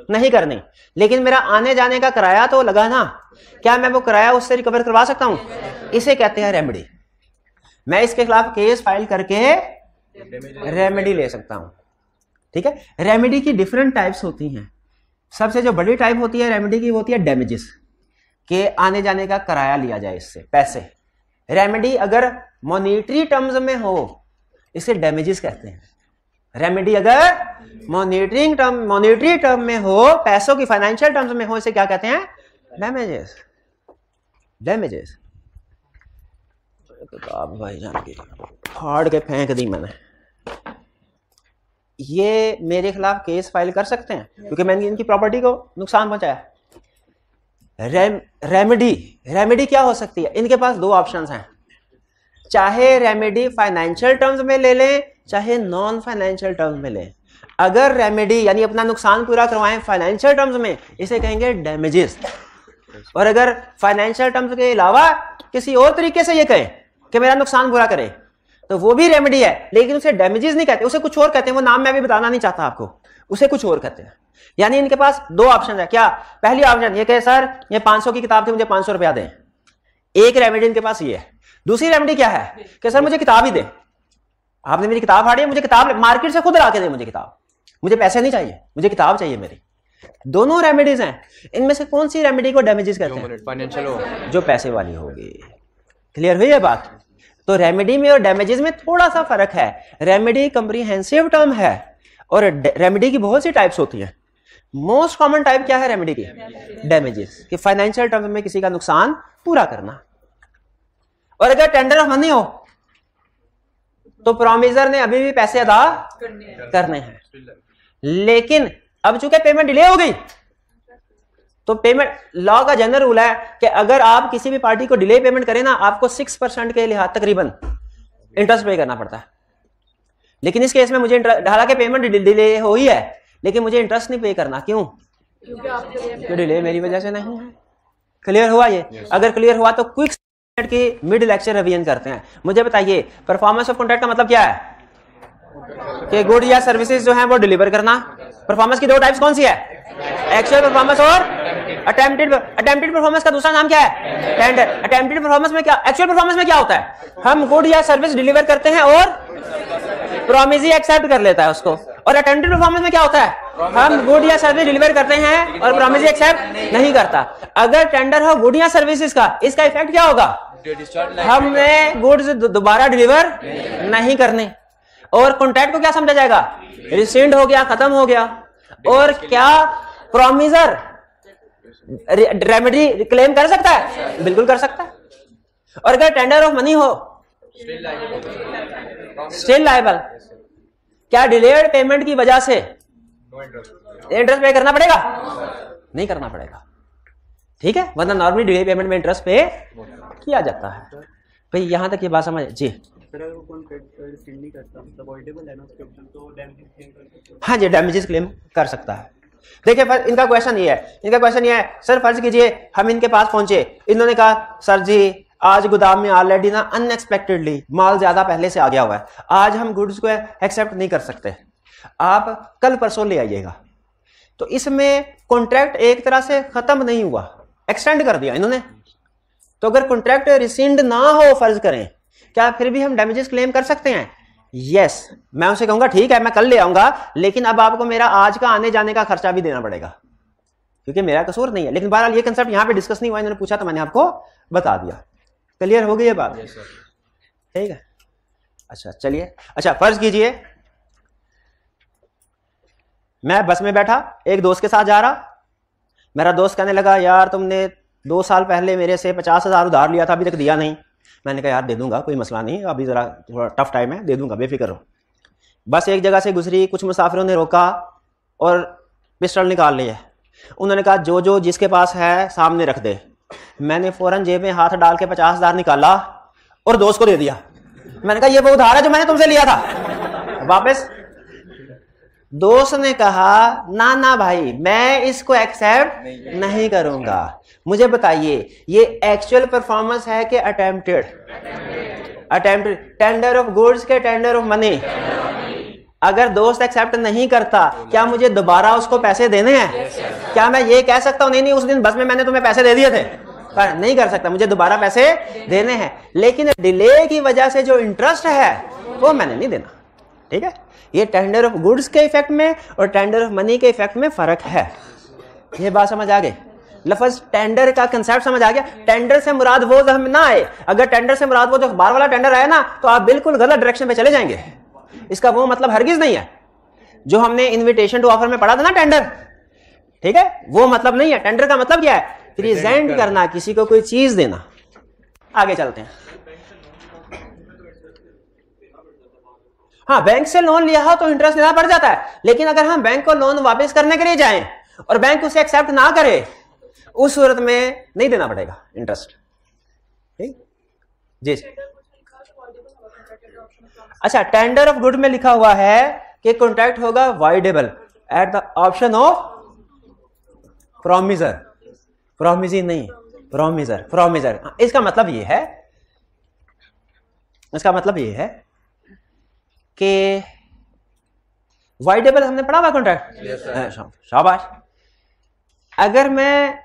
नहीं करनी, लेकिन मेरा आने जाने का किराया तो लगा ना, क्या मैं वो किराया उससे रिकवर करवा सकता हूं, इसे कहते हैं रेमेडी। मैं इसके खिलाफ केस फाइल करके रेमेडी ले सकता हूं। ठीक है, रेमेडी की डिफरेंट टाइप्स होती हैं। सबसे जो बड़ी टाइप होती है रेमेडी की, होती है डैमेजेस, के आने जाने का किराया लिया जाए इससे पैसे। रेमेडी अगर मॉनेटरी टर्म्स में हो इसे डैमेजेस कहते हैं। रेमेडी अगर मॉनेटरी टर्म में हो, पैसों की फाइनेंशियल टर्म्स में हो, इसे क्या कहते हैं, डैमेजेस। डैमेजेस किताब भाई जान की फाड़ के फेंक दी मैंने। ये मेरे खिलाफ केस फाइल कर सकते हैं क्योंकि मैंने इनकी प्रॉपर्टी को नुकसान पहुंचाया। रेमेडी क्या हो सकती है, इनके पास दो ऑप्शंस हैं, चाहे रेमेडी फाइनेंशियल टर्म्स में ले लें चाहे नॉन फाइनेंशियल टर्म्स में लें। अगर रेमेडी यानी अपना नुकसान पूरा करवाएं फाइनेंशियल टर्म्स में, इसे कहेंगे डैमेजेस। और अगर फाइनेंशियल टर्म्स के अलावा किसी और तरीके से ये कहें कि मेरा नुकसान पूरा करे, तो वो भी रेमेडी है, लेकिन उसे डैमेजेस नहीं कहते, उसे कुछ और कहते हैं। वो नाम मैं भी बताना नहीं चाहता आपको, उसे कुछ और कहते हैं। यानी इनके पास दो ऑप्शन है। क्या? पहली ऑप्शन ये कि सर ये 500 की किताब थी, मुझे 500 रुपया दें। एक रेमेडी इनके पास ये है। दूसरी रेमेडी क्या है कि सर मुझे किताब ही दे, आपने मेरी किताब फाड़ी, मुझे किताब मार्केट से खुद ला के दे, मुझे किताब, मुझे पैसे नहीं चाहिए, मुझे किताब चाहिए मेरी। दोनों रेमेडीज हैं। इनमें से कौन सी रेमेडी को डैमेजेस कहते हैं? फाइनेंशियल हो, जो पैसे वाली होगी। क्लियर हुई है बात? तो रेमेडी में और डैमेजेस में थोड़ा सा फर्क है। रेमेडी कम्प्रीहेंसिव टर्म है और रेमेडी की बहुत सी टाइप्स होती हैं। मोस्ट कॉमन टाइप क्या है रेमेडी की? डैमेजेस, कि फाइनेंशियल टर्म में किसी का नुकसान पूरा करना। और अगर टेंडर ऑफ मनी हो तो प्रोमिसर ने अभी भी पैसे अदा करने हैं, लेकिन अब चूंकि पेमेंट डिले हो गई तो पेमेंट, लॉ का जनरल रूल है कि अगर आप किसी भी पार्टी को डिले पेमेंट करें ना, आपको 6% के लिहाज तकरीबन इंटरेस्ट पे करना पड़ता है। लेकिन इस केस में मुझे हालांकि पेमेंट डिले हो ही है, लेकिन मुझे इंटरेस्ट नहीं पे करना। क्यों? क्योंकि डिले मेरी वजह से नहीं है। क्लियर हुआ ये? अगर क्लियर हुआ तो क्विक की मिड लेक्चर रिवीजन करते हैं। मुझे बताइए परफॉर्मेंस ऑफ कॉन्ट्रैक्ट का मतलब क्या है? कि गुड या सर्विसेज जो है वो डिलीवर करना। परफॉर्मेंस की दो टाइप्स कौन सी है? एक्चुअल परफॉर्मेंस और अटेम्प्टेड। अटेम्प्टेड परफॉर्मेंस का दूसरा नाम क्या है? टेंडर। अटेम्प्टेड परफॉर्मेंस में क्या, एक्चुअल परफॉर्मेंस में क्या होता है? हम गुड या सर्विस डिलीवर करते हैं और प्रॉमिस एक्सेप्ट कर लेता है उसको। और अटेम्प्टेड परफॉर्मेंस में क्या होता है? हम गुड या सर्विस डिलीवर करते हैं और प्रॉमिस एक्सेप्ट नहीं करता। अगर टेंडर हो गुड या सर्विसेज का, इसका इफेक्ट क्या होगा? हमने गुड्स दोबारा डिलीवर नहीं करने। और कॉन्ट्रैक्ट को क्या समझा जाएगा? रिसेंड हो गया, खत्म हो गया। और क्या प्रॉमिसर रेमेडी क्लेम कर सकता है? बिल्कुल कर सकता है। और अगर टेंडर ऑफ मनी हो स्टिल लायबल। क्या डिलेड पेमेंट की वजह से इंटरेस्ट पे करना पड़ेगा? नहीं करना पड़ेगा, ठीक है, वरना नॉर्मली डिले पेमेंट में इंटरेस्ट पे किया जाता है। भाई यहां तक ये बात समझ? जी हाँ जी, डैमेजेस क्लेम कर सकता है। देखिए फिर इनका क्वेश्चन ये है, सर फर्ज कीजिए हम इनके पास पहुंचे, इन्होंने कहा सर जी आज गोदाम में ऑलरेडी ना अनएक्सपेक्टेडली माल ज्यादा पहले से आ गया हुआ है, आज हम गुड्स को एक्सेप्ट नहीं कर सकते, आप कल परसों ले आइएगा। तो इसमें कॉन्ट्रैक्ट एक तरह से खत्म नहीं हुआ, एक्सटेंड कर दिया इन्होंने। तो अगर कॉन्ट्रैक्ट रिसेंड ना हो फर्ज करें, क्या फिर भी हम डैमेजेस क्लेम कर सकते हैं? यस। मैं उसे कहूंगा ठीक है मैं कल ले आऊंगा, लेकिन अब आपको मेरा आज का आने जाने का खर्चा भी देना पड़ेगा, क्योंकि मेरा कसूर नहीं है। लेकिन बहरहाल ये कंसेप्ट यहां पे डिस्कस नहीं हुआ, इन्होंने पूछा तो मैंने आपको बता दिया। क्लियर हो गई ये बात? ठीक है, अच्छा चलिए। अच्छा फर्ज कीजिए मैं बस में बैठा, एक दोस्त के साथ जा रहा, मेरा दोस्त कहने लगा यार तुमने 2 साल पहले मेरे से 50,000 उधार लिया था, अभी तक दिया नहीं। मैंने कहा यार दे दूंगा, कोई मसला नहीं, अभी जरा थोड़ा टफ टाइम है, दे दूंगा, बेफिक्र रहो। बस एक जगह से गुजरी, कुछ मुसाफिरों ने रोका और पिस्टल निकाल लिया। उन्होंने कहा जो जो जिसके पास है सामने रख दे। मैंने फौरन जेब में हाथ डाल के 50,000 निकाला और दोस्त को दे दिया। मैंने कहा ये वो उधार है जो मैंने तुमसे लिया था, वापस। दोस्त ने कहा ना ना भाई मैं इसको एक्सेप्ट नहीं करूंगा। मुझे बताइए ये एक्चुअल परफॉर्मेंस है कि attempted? Attempted. Tender of goods के टेंडर ऑफ मनी। अगर दोस्त एक्सेप्ट नहीं करता, क्या मुझे दोबारा उसको पैसे देने हैं? क्या मैं ये कह सकता हूं नहीं नहीं उस दिन बस में मैंने तुम्हें पैसे दे दिए थे? पर नहीं कर सकता, मुझे दोबारा पैसे देने हैं। लेकिन डिले की वजह से जो इंटरेस्ट है वो मैंने नहीं देना। ठीक है, ये टेंडर ऑफ गुड्स के इफेक्ट में और टेंडर ऑफ मनी के इफेक्ट में फर्क है। ये बात समझ आ गई? लफ्ज टेंडर का कंसेप्ट समझ आ गया? टेंडर से मुराद वो हम ना आए, अगर टेंडर से मुराद वो जो अखबार वाला टेंडर आया ना तो आप बिल्कुल गलत डायरेक्शन पे चले जाएंगे। इसका वो मतलब हरगिज नहीं है जो हमने इनविटेशन टू ऑफर में पढ़ा था ना टेंडर, ठीक है, वो मतलब नहीं है। टेंडर का मतलब क्या है? प्रेजेंट करना, किसी को कोई चीज देना। आगे चलते हैं। हाँ बैंक से लोन लिया हो तो इंटरेस्ट देना पड़ जाता है, लेकिन अगर हम बैंक को लोन वापस करने के लिए जाएं और बैंक उसे एक्सेप्ट ना करे, उस सूरत में नहीं देना पड़ेगा इंटरेस्ट। ठीक जी। अच्छा टेंडर ऑफ गुड में लिखा हुआ है कि कॉन्ट्रैक्ट होगा voidable at the option of promisor. Promisee नहीं, प्रॉमिसर। प्रॉमिसर इसका मतलब ये है, इसका मतलब ये है कि वाइडेबल हमने पढ़ा हुआ कॉन्ट्रैक्ट, शाबाश। अगर मैं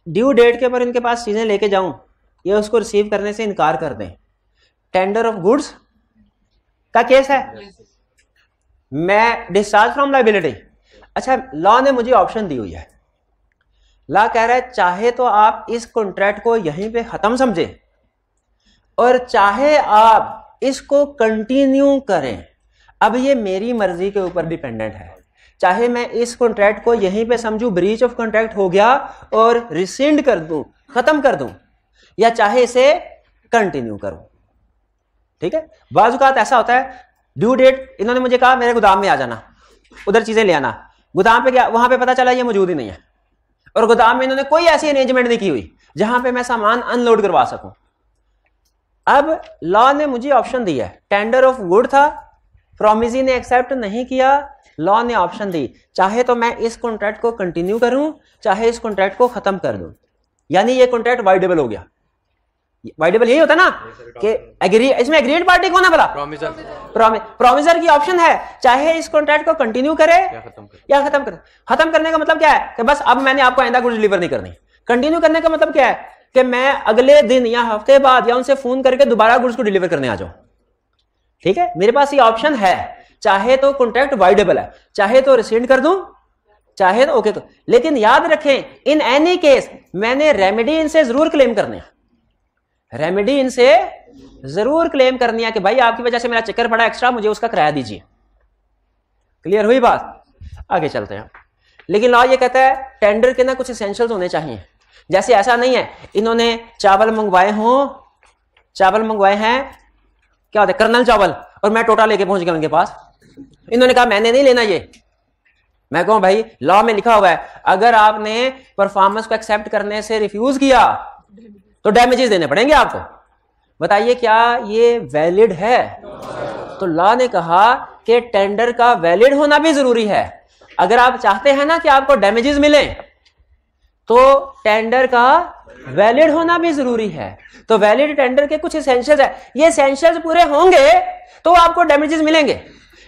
ड्यू डेट के ऊपर इनके पास चीजें लेके जाऊं, ये उसको रिसीव करने से इनकार कर दें, टेंडर ऑफ गुड्स का केस है, मैं डिस्चार्ज फ्रॉम लायबिलिटी। अच्छा, लॉ ने मुझे ऑप्शन दी हुई है, लॉ कह रहा है चाहे तो आप इस कॉन्ट्रैक्ट को यहीं पे खत्म समझे और चाहे आप इसको कंटिन्यू करें। अब ये मेरी मर्जी के ऊपर डिपेंडेंट है, चाहे मैं इस कॉन्ट्रैक्ट को यहीं पे समझूं ब्रीच ऑफ कॉन्ट्रैक्ट हो गया और रिसेंड कर दूं, खत्म कर दूं, या चाहे इसे कंटिन्यू करूं। ठीक है, बाज़ औक़ात ऐसा होता है, ड्यू डेट इन्होंने मुझे कहा मेरे गोदाम में आ जाना, उधर चीजें ले आना, गोदाम पे गया, वहां पे पता चला ये मौजूद ही नहीं है, और गोदाम में इन्होंने कोई ऐसी अरेंजमेंट नहीं की हुई जहां पे मैं सामान अनलोड करवा सकूं। अब लॉ ने मुझे ऑप्शन दिया है, टेंडर ऑफ गुड था, प्रोमिसी ने एक्सेप्ट नहीं किया, लॉ ने ऑप्शन दी, चाहे तो मैं इस कॉन्ट्रैक्ट को कंटिन्यू करूं, चाहे इस कॉन्ट्रैक्ट को खत्म कर दूं, यानी ये कॉन्ट्रैक्ट वाइडेबल हो गया। वाइडेबल यही होता ना कि एग्री, इसमें एग्रीड पार्टी कौन है भला? प्रोमिसर की ऑप्शन है, चाहे इस कॉन्ट्रैक्ट को कंटिन्यू करे या खत्म करे। खत्म करने का मतलब क्या है कि बस अब मैंने आपको आइंदा गुड्स डिलीवर नहीं करनी। कंटिन्यू करने का मतलब क्या है कि मैं अगले दिन या हफ्ते बाद या उनसे फोन करके दोबारा गुड्स को डिलीवर करने आ जाऊं। ठीक है, मेरे पास ये ऑप्शन है, चाहे तो कॉन्ट्रैक्ट वाइडेबल है, चाहे तो रिसेंड कर दूं, चाहे तो ओके। लेकिन याद रखें, इन एनी केस मैंने रेमेडी इनसे जरूर क्लेम करने हैं, रेमेडी इनसे जरूर क्लेम करनी है कि भाई आपकी वजह से मेरा चक्कर पड़ा एक्स्ट्रा, मुझे उसका किराया दीजिए। क्लियर हुई बात? आगे चलते हैं। लेकिन लॉ ये कहता है टेंडर के ना कुछ एसेंशियल्स होने चाहिए, जैसे ऐसा नहीं है इन्होंने चावल मंगवाए हों, चावल मंगवाए हैं, क्या होता है कर्नल चावल, और मैं टोटा लेके पहुंच गया उनके पास, इन्होंने कहा मैंने नहीं लेना ये। मैं कहूं भाई लॉ में लिखा हुआ है अगर आपने परफॉर्मेंस को एक्सेप्ट करने से रिफ्यूज किया तो डैमेजेस देने पड़ेंगे आपको। बताइए क्या ये वैलिड है? तो लॉ ने कहा कि टेंडर का वैलिड होना भी जरूरी है। अगर आप चाहते हैं ना कि आपको डैमेजेस मिले तो टेंडर का वैलिड होना भी जरूरी है। तो वैलिड टेंडर के कुछ एसेंशियल्स है, ये एसेंशियल्स पूरे होंगे तो आपको डैमेजेस मिलेंगे,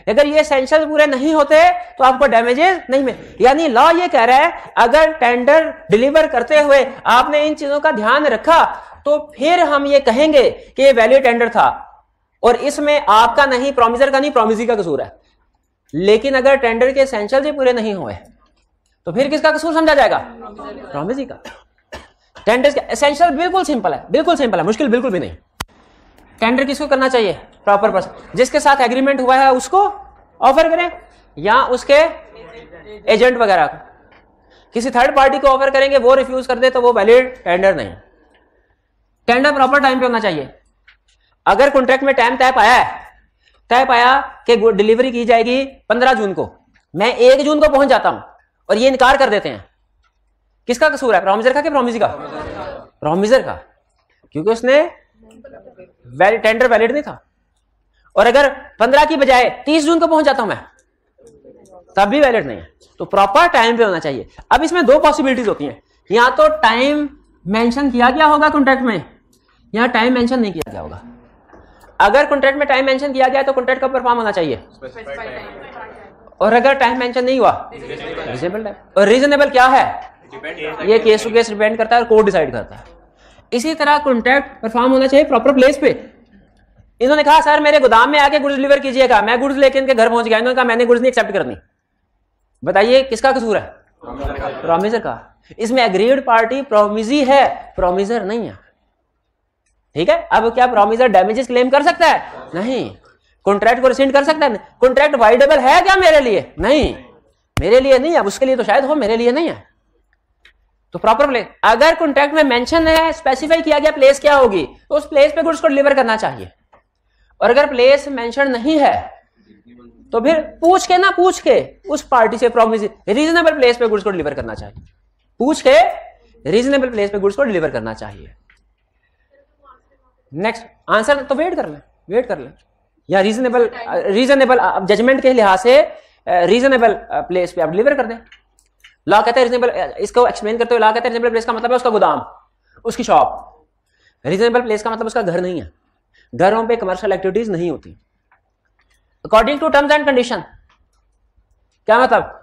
अगर ये एसेंशियल्स पूरे नहीं होते तो आपको डैमेजेस नहीं मिले। यानी लॉ ये कह रहा है अगर टेंडर डिलीवर करते हुए आपने इन चीजों का ध्यान रखा तो फिर हम ये कहेंगे कि ये वैलिड टेंडर था और इसमें आपका नहीं, प्रोमिसर का नहीं, प्रोमिसी का कसूर है। लेकिन अगर टेंडर के एसेंशियल्स ही पूरे नहीं हुए तो फिर किसका कसूर समझा जाएगा? प्रोमिसी का। टेंडर के एसेंशियल बिल्कुल सिंपल है, बिल्कुल सिंपल है, मुश्किल बिल्कुल भी नहीं। टेंडर किसको करना चाहिए? प्रॉपर पर्सन, जिसके साथ एग्रीमेंट हुआ है उसको ऑफर करें या उसके एजेंट वगैरह को। किसी थर्ड पार्टी को ऑफर करेंगे, वो रिफ्यूज कर दे तो वो वैलिड टेंडर नहीं। टेंडर प्रॉपर टाइम पे होना चाहिए। अगर कॉन्ट्रैक्ट में टाइम तय पाया कि डिलीवरी की जाएगी 15 जून को, मैं 1 जून को पहुंच जाता हूं और ये इनकार कर देते हैं, किसका कसूर है? प्रोमिसर का कि प्रोमिसी का? प्रोमिसर का, क्योंकि उसने टेंडर वैलिड नहीं था। और अगर 15 की बजाय 30 जून को पहुंच जाता हूं मैं, तब भी वैलिड नहीं है। तो प्रॉपर टाइम पे होना चाहिए। अब इसमें 2 पॉसिबिलिटीज होती हैं, या तो टाइम मेंशन किया गया होगा कॉन्ट्रैक्ट में, या टाइम मेंशन नहीं किया गया होगा। अगर कॉन्ट्रैक्ट में टाइम मेंशन किया गया है तो कॉन्ट्रैक्ट कब परफॉर्म होना चाहिए? और अगर टाइम मेंशन नहीं हुआ, रीजनेबल टाइम। और रीजनेबल क्या है? ये केस टू केस डिपेंड करता है और कोर्ट डिसाइड करता है। इसी तरह कॉन्ट्रैक्ट परफॉर्म होना चाहिए प्रॉपर प्लेस पे। इन्होंने कहा सर मेरे गोदाम में आके गुड्स डिलीवर कीजिएगा, मैं गुड्स लेके इनके घर पहुंच गया, इन्होंने कहा मैंने गुड्स नहीं एक्सेप्ट करनी। बताइए किसका कसूर है? प्रोमिसर का। इसमें एग्रीड पार्टी प्रोमिसी है, प्रोमिसर नहीं है। ठीक है, अब क्या प्रोमिसर डैमेजेस क्लेम कर सकता है? नहीं। कॉन्ट्रैक्ट को रिसेंड कर सकता है? कॉन्ट्रैक्ट वाइडेबल है क्या मेरे लिए? नहीं, मेरे लिए नहीं है। उसके लिए तो शायद हो, मेरे लिए नहीं है। तो प्रॉपर प्लेस, अगर कॉन्ट्रैक्ट में मेंशन है, स्पेसिफाई किया गया प्लेस क्या होगी, तो उस प्लेस पे गुड्स को डिलीवर करना चाहिए। और अगर प्लेस मेंशन नहीं है तो फिर पूछ के उस पार्टी से प्रोमिस रीजनेबल प्लेस पे गुड्स को डिलीवर करना चाहिए। पूछ के रीजनेबल प्लेस पे गुड्स को डिलीवर करना चाहिए। नेक्स्ट आंसर तो वेट कर ले या रीजनेबल जजमेंट के लिहाज से रीजनेबल प्लेस पे आप डिलीवर कर दें। लॉ कहता है रीजनेबल, इसको एक्सप्लेन करते हुए लॉ कहता है रीजनेबल प्लेस का मतलब है उसका गोदाम, उसकी शॉप। रीजनेबल प्लेस का मतलब उसका घर नहीं है। घरों पे कमर्शियल एक्टिविटीज नहीं होती। According to terms and condition, क्या मतलब?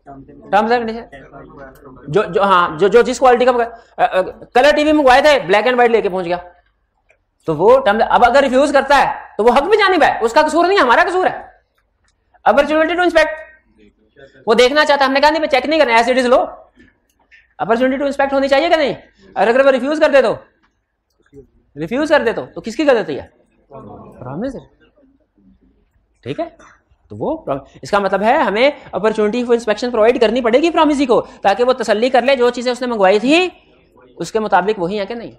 Terms and condition. जो हाँ जो जिस क्वालिटी का कलर टीवी मंगवाए थे ब्लैक एंड व्हाइट लेके पहुंच गया, तो वो टर्म। अब अगर रिफ्यूज करता है तो वो हक भी जानिब है, उसका कसूर नहीं, हमारा कसूर है। अपॉर्चुनिटी टू इंस्पेक्ट, वो देखना चाहता, हमने कहा नहीं चेक नहीं करना, एज इट इज लो। अपॉर्चुनिटी टू इंस्पेक्ट होनी चाहिए कि नहीं? और अगर वो रिफ्यूज कर दे तो किसकी गलती है? प्रॉमिस है, ठीक है। तो वो इसका मतलब है हमें अपॉर्चुनिटी फॉर इंस्पेक्शन प्रोवाइड करनी पड़ेगी प्रॉमिसी को, ताकि वो तसल्ली कर ले जो चीजें उसने मंगवाई थी उसके मुताबिक वही है कि नहीं।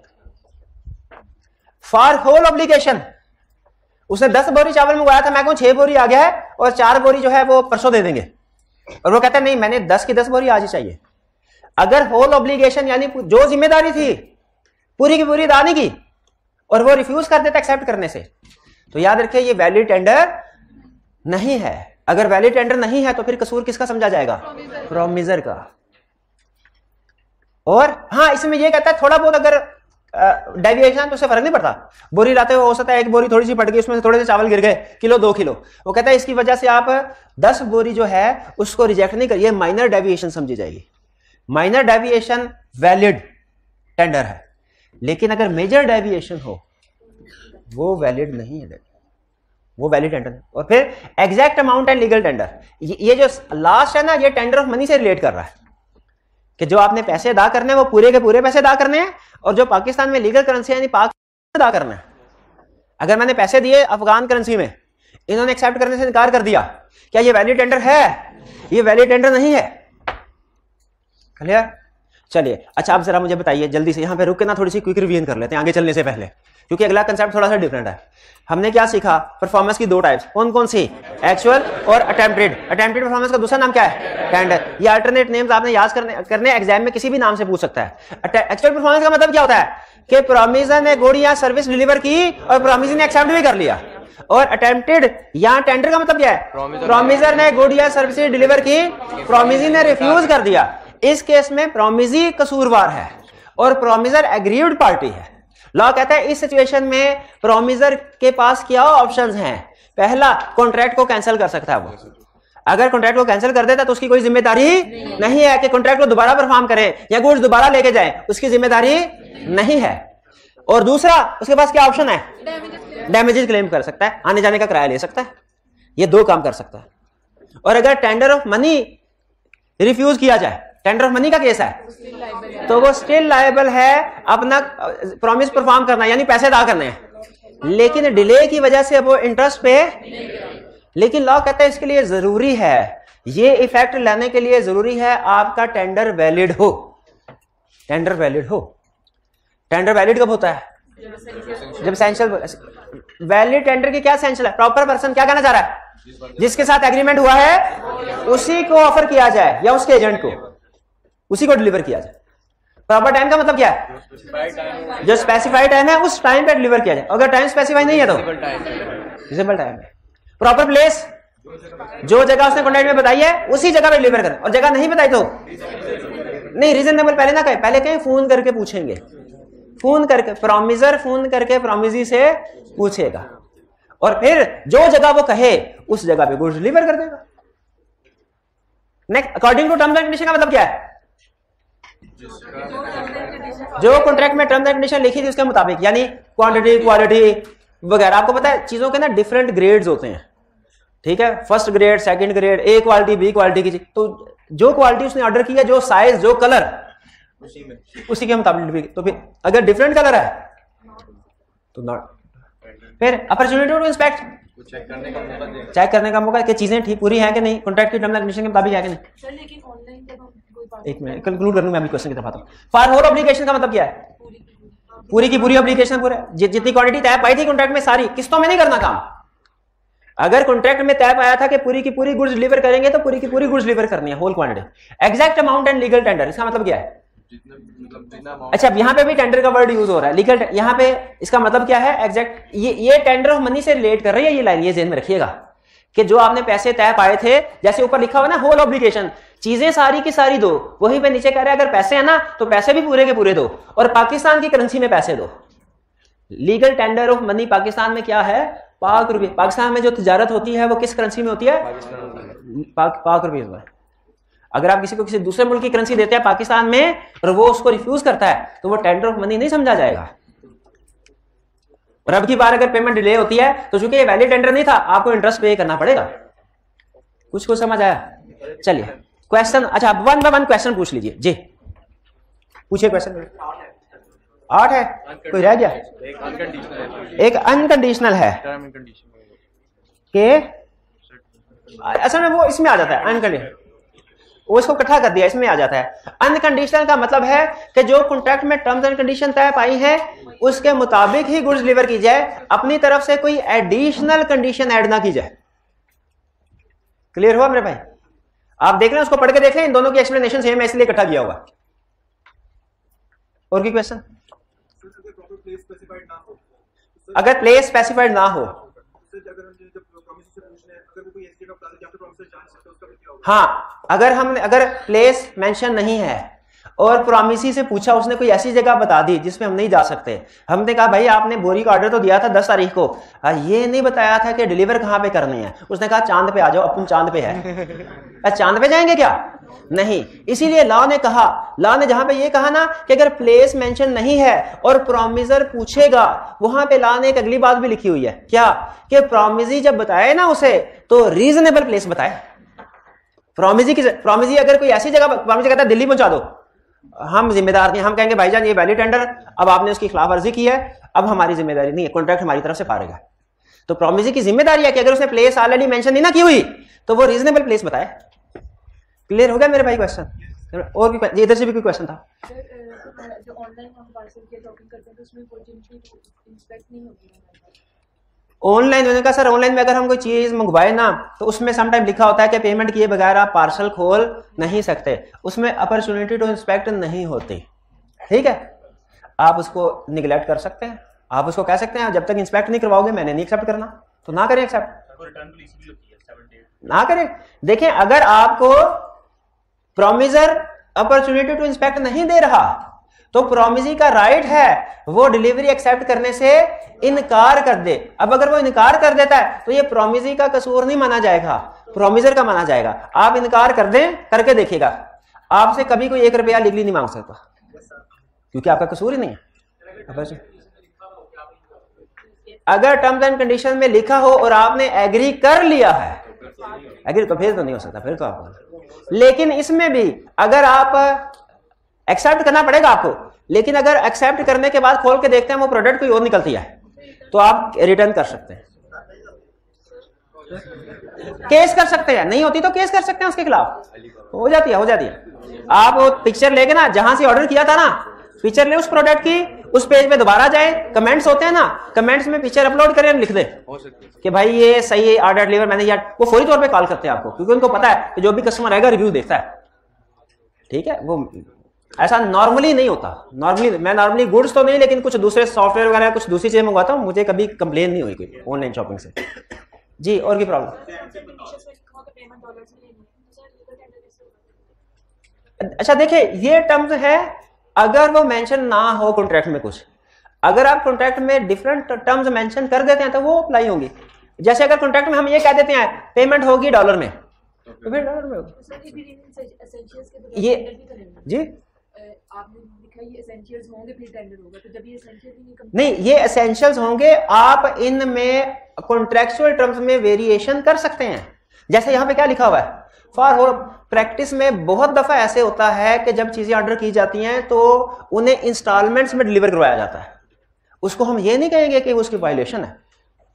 फॉर होल ऑब्लिगेशन, उसने 10 बोरी चावल मंगवाया था, मैं कहूं 6 बोरी आ गया है और 4 बोरी जो है वो परसों दे देंगे, और वो कहता है नहीं मैंने 10 की 10 बोरी आज ही चाहिए। अगर होल ऑब्लिगेशन यानी जो जिम्मेदारी थी पूरी की पूरी अदा नहीं की और वो रिफ्यूज कर देता एक्सेप्ट करने से, तो याद रखिए ये वैलिड टेंडर नहीं है। अगर वैलिड टेंडर नहीं है तो फिर कसूर किसका समझा जाएगा? प्रॉमिसर का। और हाँ इसमें ये कहता है थोड़ा बहुत अगर डेविएशन तो उससे फर्क नहीं पड़ता, बोरी लाते हो सकता है एक बोरी थोड़ी सी पड़ गई, उसमें से थोड़े से चावल गिर गए, किलो 2 किलो, वो कहता है इसकी वजह से आप 10 बोरी जो है उसको रिजेक्ट नहीं करिए, माइनर डेविएशन समझी जाएगी। माइनर डेविएशन वैलिड टेंडर है, लेकिन अगर मेजर डेविएशन हो वो वैलिड नहीं है, वो वैलिड टेंडर है। और फिर exact amount and legal tender, ये जो लास्ट है ना ये टेंडर ऑफ मनी से रिलेट कर रहा है कि जो आपने पैसे अदा करने हैं वो पूरे के पूरे पैसे अदा करने हैं, और जो पाकिस्तान में लीगल करेंसी यानी पाक अदा करना है। अगर मैंने पैसे दिए अफगान करेंसी में, इन्होंने एक्सेप्ट करने से इनकार कर दिया, क्या ये वैलिड टेंडर है? ये वैलिड टेंडर नहीं है। क्लियर? चलिए अच्छा आप जरा मुझे बताइए जल्दी से, यहां पे रुक के ना थोड़ी सी क्विक रिवीजन कर लेते हैं आगे चलने से पहले, क्योंकि अगला कंसेप्ट थोड़ा सा डिफरेंट है। हमने क्या सीखा? परफॉर्मेंस की 2 टाइप्स, कौन कौन सी? एक्चुअल और अटेम्प्टेड। अटेम्प्टेड परफॉर्मेंस का दूसरा नाम क्या है? टेंडर। ये अल्टरनेट नेम्स आपने याद करने एग्जाम में किसी भी नाम से पूछ सकता है। एक्चुअल परफॉर्मेंस का मतलब क्या होता है कि प्रोमिसर ने गुड या सर्विस डिलीवर की और प्रोमिसर ने एक्सेप्ट भी कर लिया। और अटेम्प्टेड या टेंडर का मतलब क्या है? प्रोमिसर ने गुड या सर्विस डिलीवर की, प्रोमिसर ने रिफ्यूज कर दिया। इस केस में प्रोमिसर कसूरवार है और प्रोमिसर एग्रीव्ड पार्टी है। लॉ कहता है इस सिचुएशन में प्रोमिसर के पास क्या ऑप्शंस हैं? पहला, कॉन्ट्रैक्ट को कैंसिल कर सकता है वो। अगर कॉन्ट्रैक्ट को कैंसिल कर देता तो उसकी कोई जिम्मेदारी नहीं है कि कॉन्ट्रैक्ट को दोबारा परफॉर्म करे या गुड्स दोबारा लेके जाए, उसकी जिम्मेदारी नहीं है। और दूसरा, उसके पास क्या ऑप्शन है? डैमेजेस क्लेम कर सकता है, आने जाने का किराया ले सकता है, ये 2 काम कर सकता है। और अगर टेंडर ऑफ मनी रिफ्यूज किया जाए, टेंडर ऑफ मनी का केस है, तो वो स्टिल लायबल है अपना प्रॉमिस परफॉर्म करना यानी पैसे अदा करने हैं, लेकिन डिले की वजह से वो इंटरेस्ट पे। लेकिन लॉ कहता है इसके लिए जरूरी है, ये इफेक्ट लाने के लिए जरूरी है आपका टेंडर वैलिड हो। टेंडर वैलिड हो। टेंडर वैलिड कब होता है? जब एसेंशियल। वैलिड टेंडर की क्या एसेंशियल है? प्रॉपर पर्सन क्या कहना चाह रहा है? जिसके साथ एग्रीमेंट हुआ है उसी को ऑफर किया जाए या उसके एजेंट को, उसी को डिलीवर किया जाए। प्रॉपर टाइम का मतलब क्या है? जो स्पेसिफाइड टाइम है उस टाइम पे डिलीवर किया जाए। अगर टाइम स्पेसिफाई नहीं है तो रिजनेबल टाइम है। प्रॉपर प्लेस, जो जगह उसने कॉन्ट्रैक्ट में बताई है उसी जगह पे डिलीवर करें, और जगह नहीं बताई तो नहीं। रीजनेबल पहले ना कहे, पहले कहें फोन करके पूछेंगे, फोन करके प्रोमिसर फोन करके प्रोमिसी से पूछेगा और फिर जो जगह वो कहे उस जगह पे गुड्स डिलीवर कर देगा। Next, according to terms and condition का मतलब क्या है? जो कॉन्ट्रैक्ट में टर्म्स एंड कंडीशन लिखी थी उसके मुताबिक, यानी क्वांटिटी, क्वालिटी वगैरह। आपको पता है चीजों के ना डिफरेंट ग्रेड्स होते हैं, ठीक है? फर्स्ट ग्रेड, सेकंड ग्रेड, ए क्वालिटी, बी क्वालिटी की। तो जो क्वालिटी उसने ऑर्डर की है, जो साइज, जो कलर, उसी के मुताबिक। तो फिर अगर डिफरेंट कलर है तो नॉट। फिर अपॉर्चुनिटी टू इंस्पेक्ट, चेक करने का मौका कि चीजें ठीक पूरी हैं कि नहीं, कॉन्ट्रैक्ट की टर्म्स एंड कंडीशन के मुताबिक है कि नहीं। लेकिन ऑनलाइन एक मिनट कंक्लूड कर लूं, मैं अभी क्वेश्चन की तरफ आता हूं। फॉर होल ऑब्लिगेशन का मतलब क्या है? पूरी की पूरी ऑब्लिगेशन, पूरा जितनी क्वांटिटी तय पाई थी कॉन्ट्रैक्ट में सारी, किस्तों में नहीं करना काम। अगर कॉन्ट्रैक्ट में तय पाया था कि पूरी की पूरी गुड्स डिलीवर करेंगे तो पूरी की पूरी गुड्स डिलीवर करनी है, whole quantity. Exact amount and legal tender, इसका मतलब क्या है? अच्छा यहाँ पे भी टेंडर का वर्ड यूज हो रहा है, लीगल। यहाँ पे इसका मतलब क्या है? एग्जैक्ट। ये टेंडर ऑफ मनी से रिलेट कर रही है ये लाइन, ये ध्यान में रखिएगा कि जो आपने पैसे तय पाए थे, जैसे ऊपर लिखा हुआ ना होल ऑब्लिगेशन, चीजें सारी की सारी दो, वहीं पे नीचे कह रहा है अगर पैसे है ना तो पैसे भी पूरे के पूरे दो और पाकिस्तान की करेंसी में पैसे दो। Legal tender of money Pakistan में क्या है? पाक रुपये। पाकिस्तान में जो तिजारत होती है वो किस करेंसी में होती है? पाक रुपये में। अगर आप किसी को किसी दूसरे मुल्क की करेंसी देते हैं पाकिस्तान में और वो उसको रिफ्यूज करता है तो वो टेंडर ऑफ मनी नहीं समझा जाएगा। और अब की बार अगर पेमेंट डिले होती है तो चूंकि ये वैलिड टेंडर नहीं था, आपको इंटरेस्ट पे करना पड़ेगा। कुछ को समझ आया? चलिए क्वेश्चन, अच्छा वन बाय वन क्वेश्चन पूछ लीजिए जी, पूछिए क्वेश्चन। 8 है, कोई रह गया? एक अनकंडीशनल है कि असल में वो इसमें आ जाता है अनकंडीशनल, वो इसको इकट्ठा कर दिया, इसमें आ जाता है। अनकंडीशनल का मतलब है कि जो कॉन्ट्रैक्ट में टर्म्स एंड कंडीशन तय पाई है उसके मुताबिक ही गुड्स डिलीवर की जाए, अपनी तरफ से कोई एडिशनल कंडीशन ऐड ना की जाए। क्लियर हुआ मेरे भाई? आप देख लें, उसको पढ़ के देख लें, इन दोनों की एक्सप्लेनेशन सेम है इसलिए इकट्ठा किया होगा। और की क्वेश्चन? अगर प्लेस स्पेसिफाइड ना हो, हाँ अगर प्लेस मेंशन नहीं है और प्रॉमिसी से पूछा, उसने कोई ऐसी जगह बता दी जिसमें हम नहीं जा सकते, हमने कहा भाई आपने बोरी का ऑर्डर तो दिया था 10 तारीख को, ये नहीं बताया था कि डिलीवर कहाँ पे करनी है। उसने कहा चांद पे आ जाओ, अपन चांद पे है। चांद पे जाएंगे क्या? नहीं। इसीलिए लॉ ने कहा, लॉ ने जहां पे ये कहा ना कि अगर प्लेस मेंशन नहीं है और प्रॉमिसर पूछेगा, वहां पे लॉ ने एक अगली बात भी लिखी हुई है, क्या कि प्रॉमिसी जब बताए ना उसे तो रीजनेबल प्लेस बताए। प्रॉमिसी अगर कोई ऐसी जगह प्रॉमिसी कहता है दिल्ली पहुंचा दो, हम जिम्मेदार नहीं, हम कहेंगे भाईजान ये वैलिड टेंडर, अब आपने उसकी खिलाफ वर्जी की है, अब हमारी जिम्मेदारी नहीं है, कॉन्ट्रैक्ट हमारी तरफ से फारिग है। तो प्रॉमिसी की जिम्मेदारी है कि अगर उसने प्लेस ऑलरेडी मेंशन नहीं ना की हुई तो वो रीजनेबल प्लेस बताए। क्लियर हो गया मेरे भाई क्वेश्चन? और भी इधर से भी कोई क्वेश्चन था? जो ऑनलाइन हम पार्सल की शॉपिंग करते हैं तो उसमें इंस्पेक्ट नहीं होती है। ऑनलाइन होने का सर, ऑनलाइन में अगर हम कोई चीज मंगवाए ना तो उसमें समटाइम लिखा होता है कि पेमेंट किए बगैर आप पार्सल खोल नहीं सकते, उसमें अपॉर्चुनिटी टू इंस्पेक्ट नहीं होती। ठीक है, आप उसको निगलेक्ट कर सकते हैं, आप उसको कह सकते हैं जब तक इंस्पेक्ट नहीं करवाओगे मैंने नहीं एक्सेप्ट करना, तो ना करें एक्सेप्ट, ना करें। देखें अगर आपको प्रॉमिसर अपॉर्चुनिटी टू इंस्पेक्ट नहीं दे रहा तो प्रॉमिसी का राइट है वो डिलीवरी एक्सेप्ट करने से इनकार कर दे। अब अगर वो इनकार कर देता है तो ये प्रॉमिसी का कसूर नहीं माना जाएगा, प्रॉमिसर का माना जाएगा। आप इनकार कर दें, करके देखिएगा, आपसे कभी कोई 1 रुपया लीगली नहीं मांग सकता क्योंकि आपका कसूर ही नहीं है। अगर टर्म्स एंड कंडीशन में लिखा हो और आपने एग्री कर लिया है, एग्री तो फिर तो नहीं हो सकता, फिर तो आपको। लेकिन इसमें भी अगर आप एक्सेप्ट करना पड़ेगा आपको, लेकिन अगर एक्सेप्ट करने के बाद खोल के देखते हैं वो प्रोडक्ट कोई और निकलती है तो आप रिटर्न कर सकते हैं, केस कर सकते हैं, नहीं होती तो केस कर सकते हैं उसके खिलाफ, हो जाती है, हो जाती है। आप वो पिक्चर लेके ना जहां से ऑर्डर किया था ना, पिक्चर ले उस प्रोडक्ट की, उस पेज पे दोबारा जाए, कमेंट्स होते हैं ना, कमेंट्स में पिक्चर अपलोड करें, लिख दे कि भाई ये सही है ऑर्डर डिलीवर मैंने किया, वो फौरी तौर पे कॉल करते हैं आपको क्योंकि उनको पता है कि जो भी कस्टमर आएगा रिव्यू देखता है। ठीक है, वो ऐसा नॉर्मली नहीं होता। मैं नॉर्मली गुड्स तो नहीं, लेकिन कुछ दूसरे सॉफ्टवेयर वगैरह कुछ दूसरी चीजें मंगवाता हूँ, मुझे कभी कंप्लेन नहीं हुई कोई ऑनलाइन शॉपिंग से। जी और की प्रॉब्लम? अच्छा देखिए ये टर्म्स है अगर वो मेंशन ना हो कॉन्ट्रैक्ट में कुछ, अगर आप कॉन्ट्रैक्ट में डिफरेंट टर्म्स मेंशन कर देते हैं तो वो अप्लाई होंगी। जैसे अगर कॉन्ट्रैक्ट में हम ये कह देते हैं पेमेंट होगी $, में तो फिर $में होगी। ये जी आपने लिखा ये एसेंशियल्स होंगे फिर टेंडर होगा, तो जब ये एसेंशियल्स नहीं, ये एसेंशियल्स होंगे, आप इनमें कॉन्ट्रैक्चुअल टर्म्स में वेरिएशन कर सकते हैं। जैसे यहाँ पे क्या लिखा हुआ है, फॉर प्रैक्टिस में बहुत दफा ऐसे होता है कि जब चीजें ऑर्डर की जाती हैं तो उन्हें इंस्टॉलमेंट्स में डिलीवर करवाया जाता है, उसको हम ये नहीं कहेंगे कि उसकी वायलेशन है।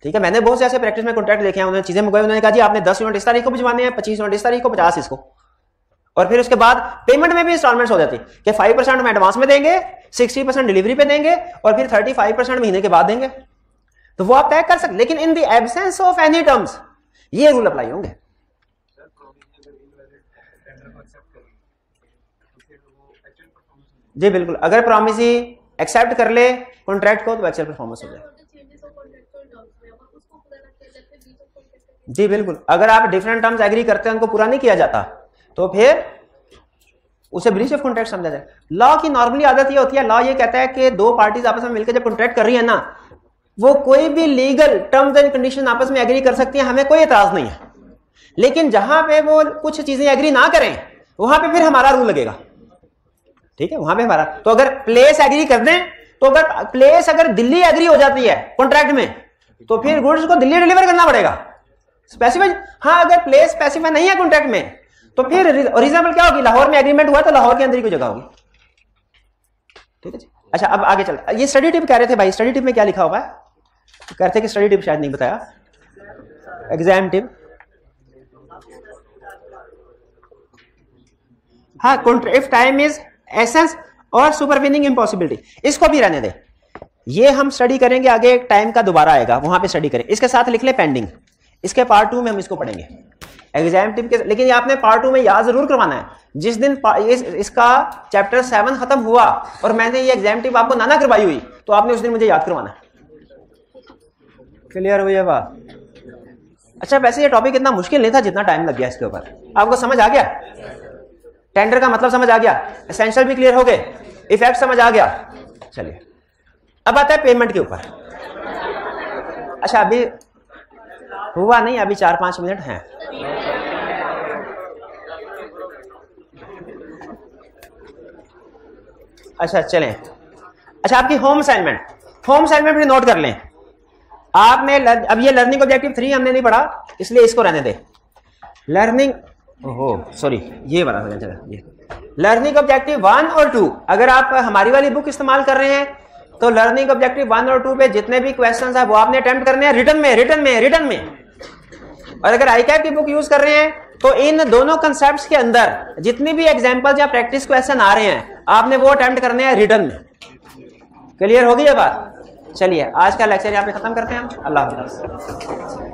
ठीक है, मैंने बहुत से ऐसे प्रैक्टिस में कॉन्ट्रैक्ट देखे हैं, उन्होंने चीजें मंगवाई, उन्होंने कहा जी आपने 10 यूनिट इस तारीख को भिजवाने हैं, 25 यूनिट इस तारीख को, 50 इसको, और फिर उसके बाद पेमेंट में भी इंस्टॉलमेंट्स हो जाती कि 5% हम एडवांस में देंगे, 60% डिलीवरी पे देंगे और फिर 35% महीने के बाद देंगे, तो वो आप तय कर सकते। लेकिन in the absence of any terms ये रूल अप्लाई होंगे। जी बिल्कुल, अगर प्रॉमिसी एक्सेप्ट कर ले कॉन्ट्रैक्ट को तो एक्चुअल परफॉर्मेंस हो जाए। जी बिल्कुल, अगर आप डिफरेंट टर्म्स एग्री करते हैं उनको पूरा नहीं किया जाता तो फिर उसे ब्रीच ऑफ कॉन्ट्रैक्ट समझा जाए। लॉ की नॉर्मली आदत ये होती है, लॉ ये कहता है कि दो पार्टीज आपस में मिलकर जब कॉन्ट्रैक्ट कर रही है ना वो कोई भी लीगल टर्म्स एंड कंडीशन आपस में एग्री कर सकती हैं, हमें कोई एतराज नहीं है। लेकिन जहां पे वो कुछ चीजें एग्री ना करें वहां पे फिर हमारा रूल लगेगा, ठीक है, वहां पे हमारा। तो अगर प्लेस एग्री कर दें, तो अगर प्लेस अगर दिल्ली एग्री हो जाती है कॉन्ट्रैक्ट में, तो फिर गुड्स को दिल्ली डिलीवर करना पड़ेगा स्पेसिफाई। हाँ, अगर प्लेस स्पेसिफाई नहीं है कॉन्ट्रैक्ट में, तो फिर रीजनेबल क्या होगी, लाहौर में एग्रीमेंट हुआ तो लाहौर के अंदर ही कोई जगह होगी, ठीक है जी। अच्छा, अब आगे चल, ये स्टडी टिप कह रहे थे भाई, स्टडी टिप में क्या लिखा होगा, कहते कि स्टडी टिप शायद नहीं बताया, एग्जाम टिप। हाँ, इफ टाइम इज एसेंस और सुपरवीनिंग इम्पॉसिबिलिटी, इसको भी रहने दे, ये हम स्टडी करेंगे आगे, एक टाइम का दोबारा आएगा वहां पे स्टडी करें। इसके साथ लिख ले पेंडिंग, इसके पार्ट 2 में हम इसको पढ़ेंगे एग्जाम टिप के। लेकिन ये आपने पार्ट 2 में याद जरूर करवाना है। जिस दिन इसका चैप्टर 7 खत्म हुआ और मैंने ये एग्जाम टिप आपको ना करवाई हुई, तो आपने उस दिन मुझे याद करवाना है। क्लियर हुई है बात? अच्छा, वैसे ये टॉपिक इतना मुश्किल नहीं था जितना टाइम लग गया इसके ऊपर। आपको समझ आ गया, टेंडर का मतलब समझ आ गया, एसेंशियल भी क्लियर हो गए, इफेक्ट समझ आ गया। चलिए, अब आता है पेमेंट के ऊपर। अच्छा, अभी हुआ नहीं, अभी 4-5 मिनट हैं। अच्छा चलें। अच्छा, आपकी होम असाइनमेंट भी नोट कर लें आपने। अब ये लर्निंग ऑब्जेक्टिव 3 हमने नहीं पढ़ा, इसलिए इसको रहने दे। लर्निंग, ओहो सॉरी, ये वाला चला, ये लर्निंग ऑब्जेक्टिव 1 और 2। अगर आप हमारी वाली बुक इस्तेमाल कर रहे हैं तो लर्निंग ऑब्जेक्टिव 1 और 2 पे जितने भी क्वेश्चंस है वो आपने अटेम्प्ट करने हैं रिटन में। और अगर ICAP की बुक यूज कर रहे हैं तो इन दोनों कंसेप्ट्स के अंदर जितने भी एग्जांपल्स या प्रैक्टिस क्वेश्चन आ रहे हैं आपने वो अटेम्प्ट करने हैं रिटन में। क्लियर हो गई है बात? चलिए, आज का लेक्चर यहाँ पे खत्म करते हैं हम। अल्लाह हाफ़िज़।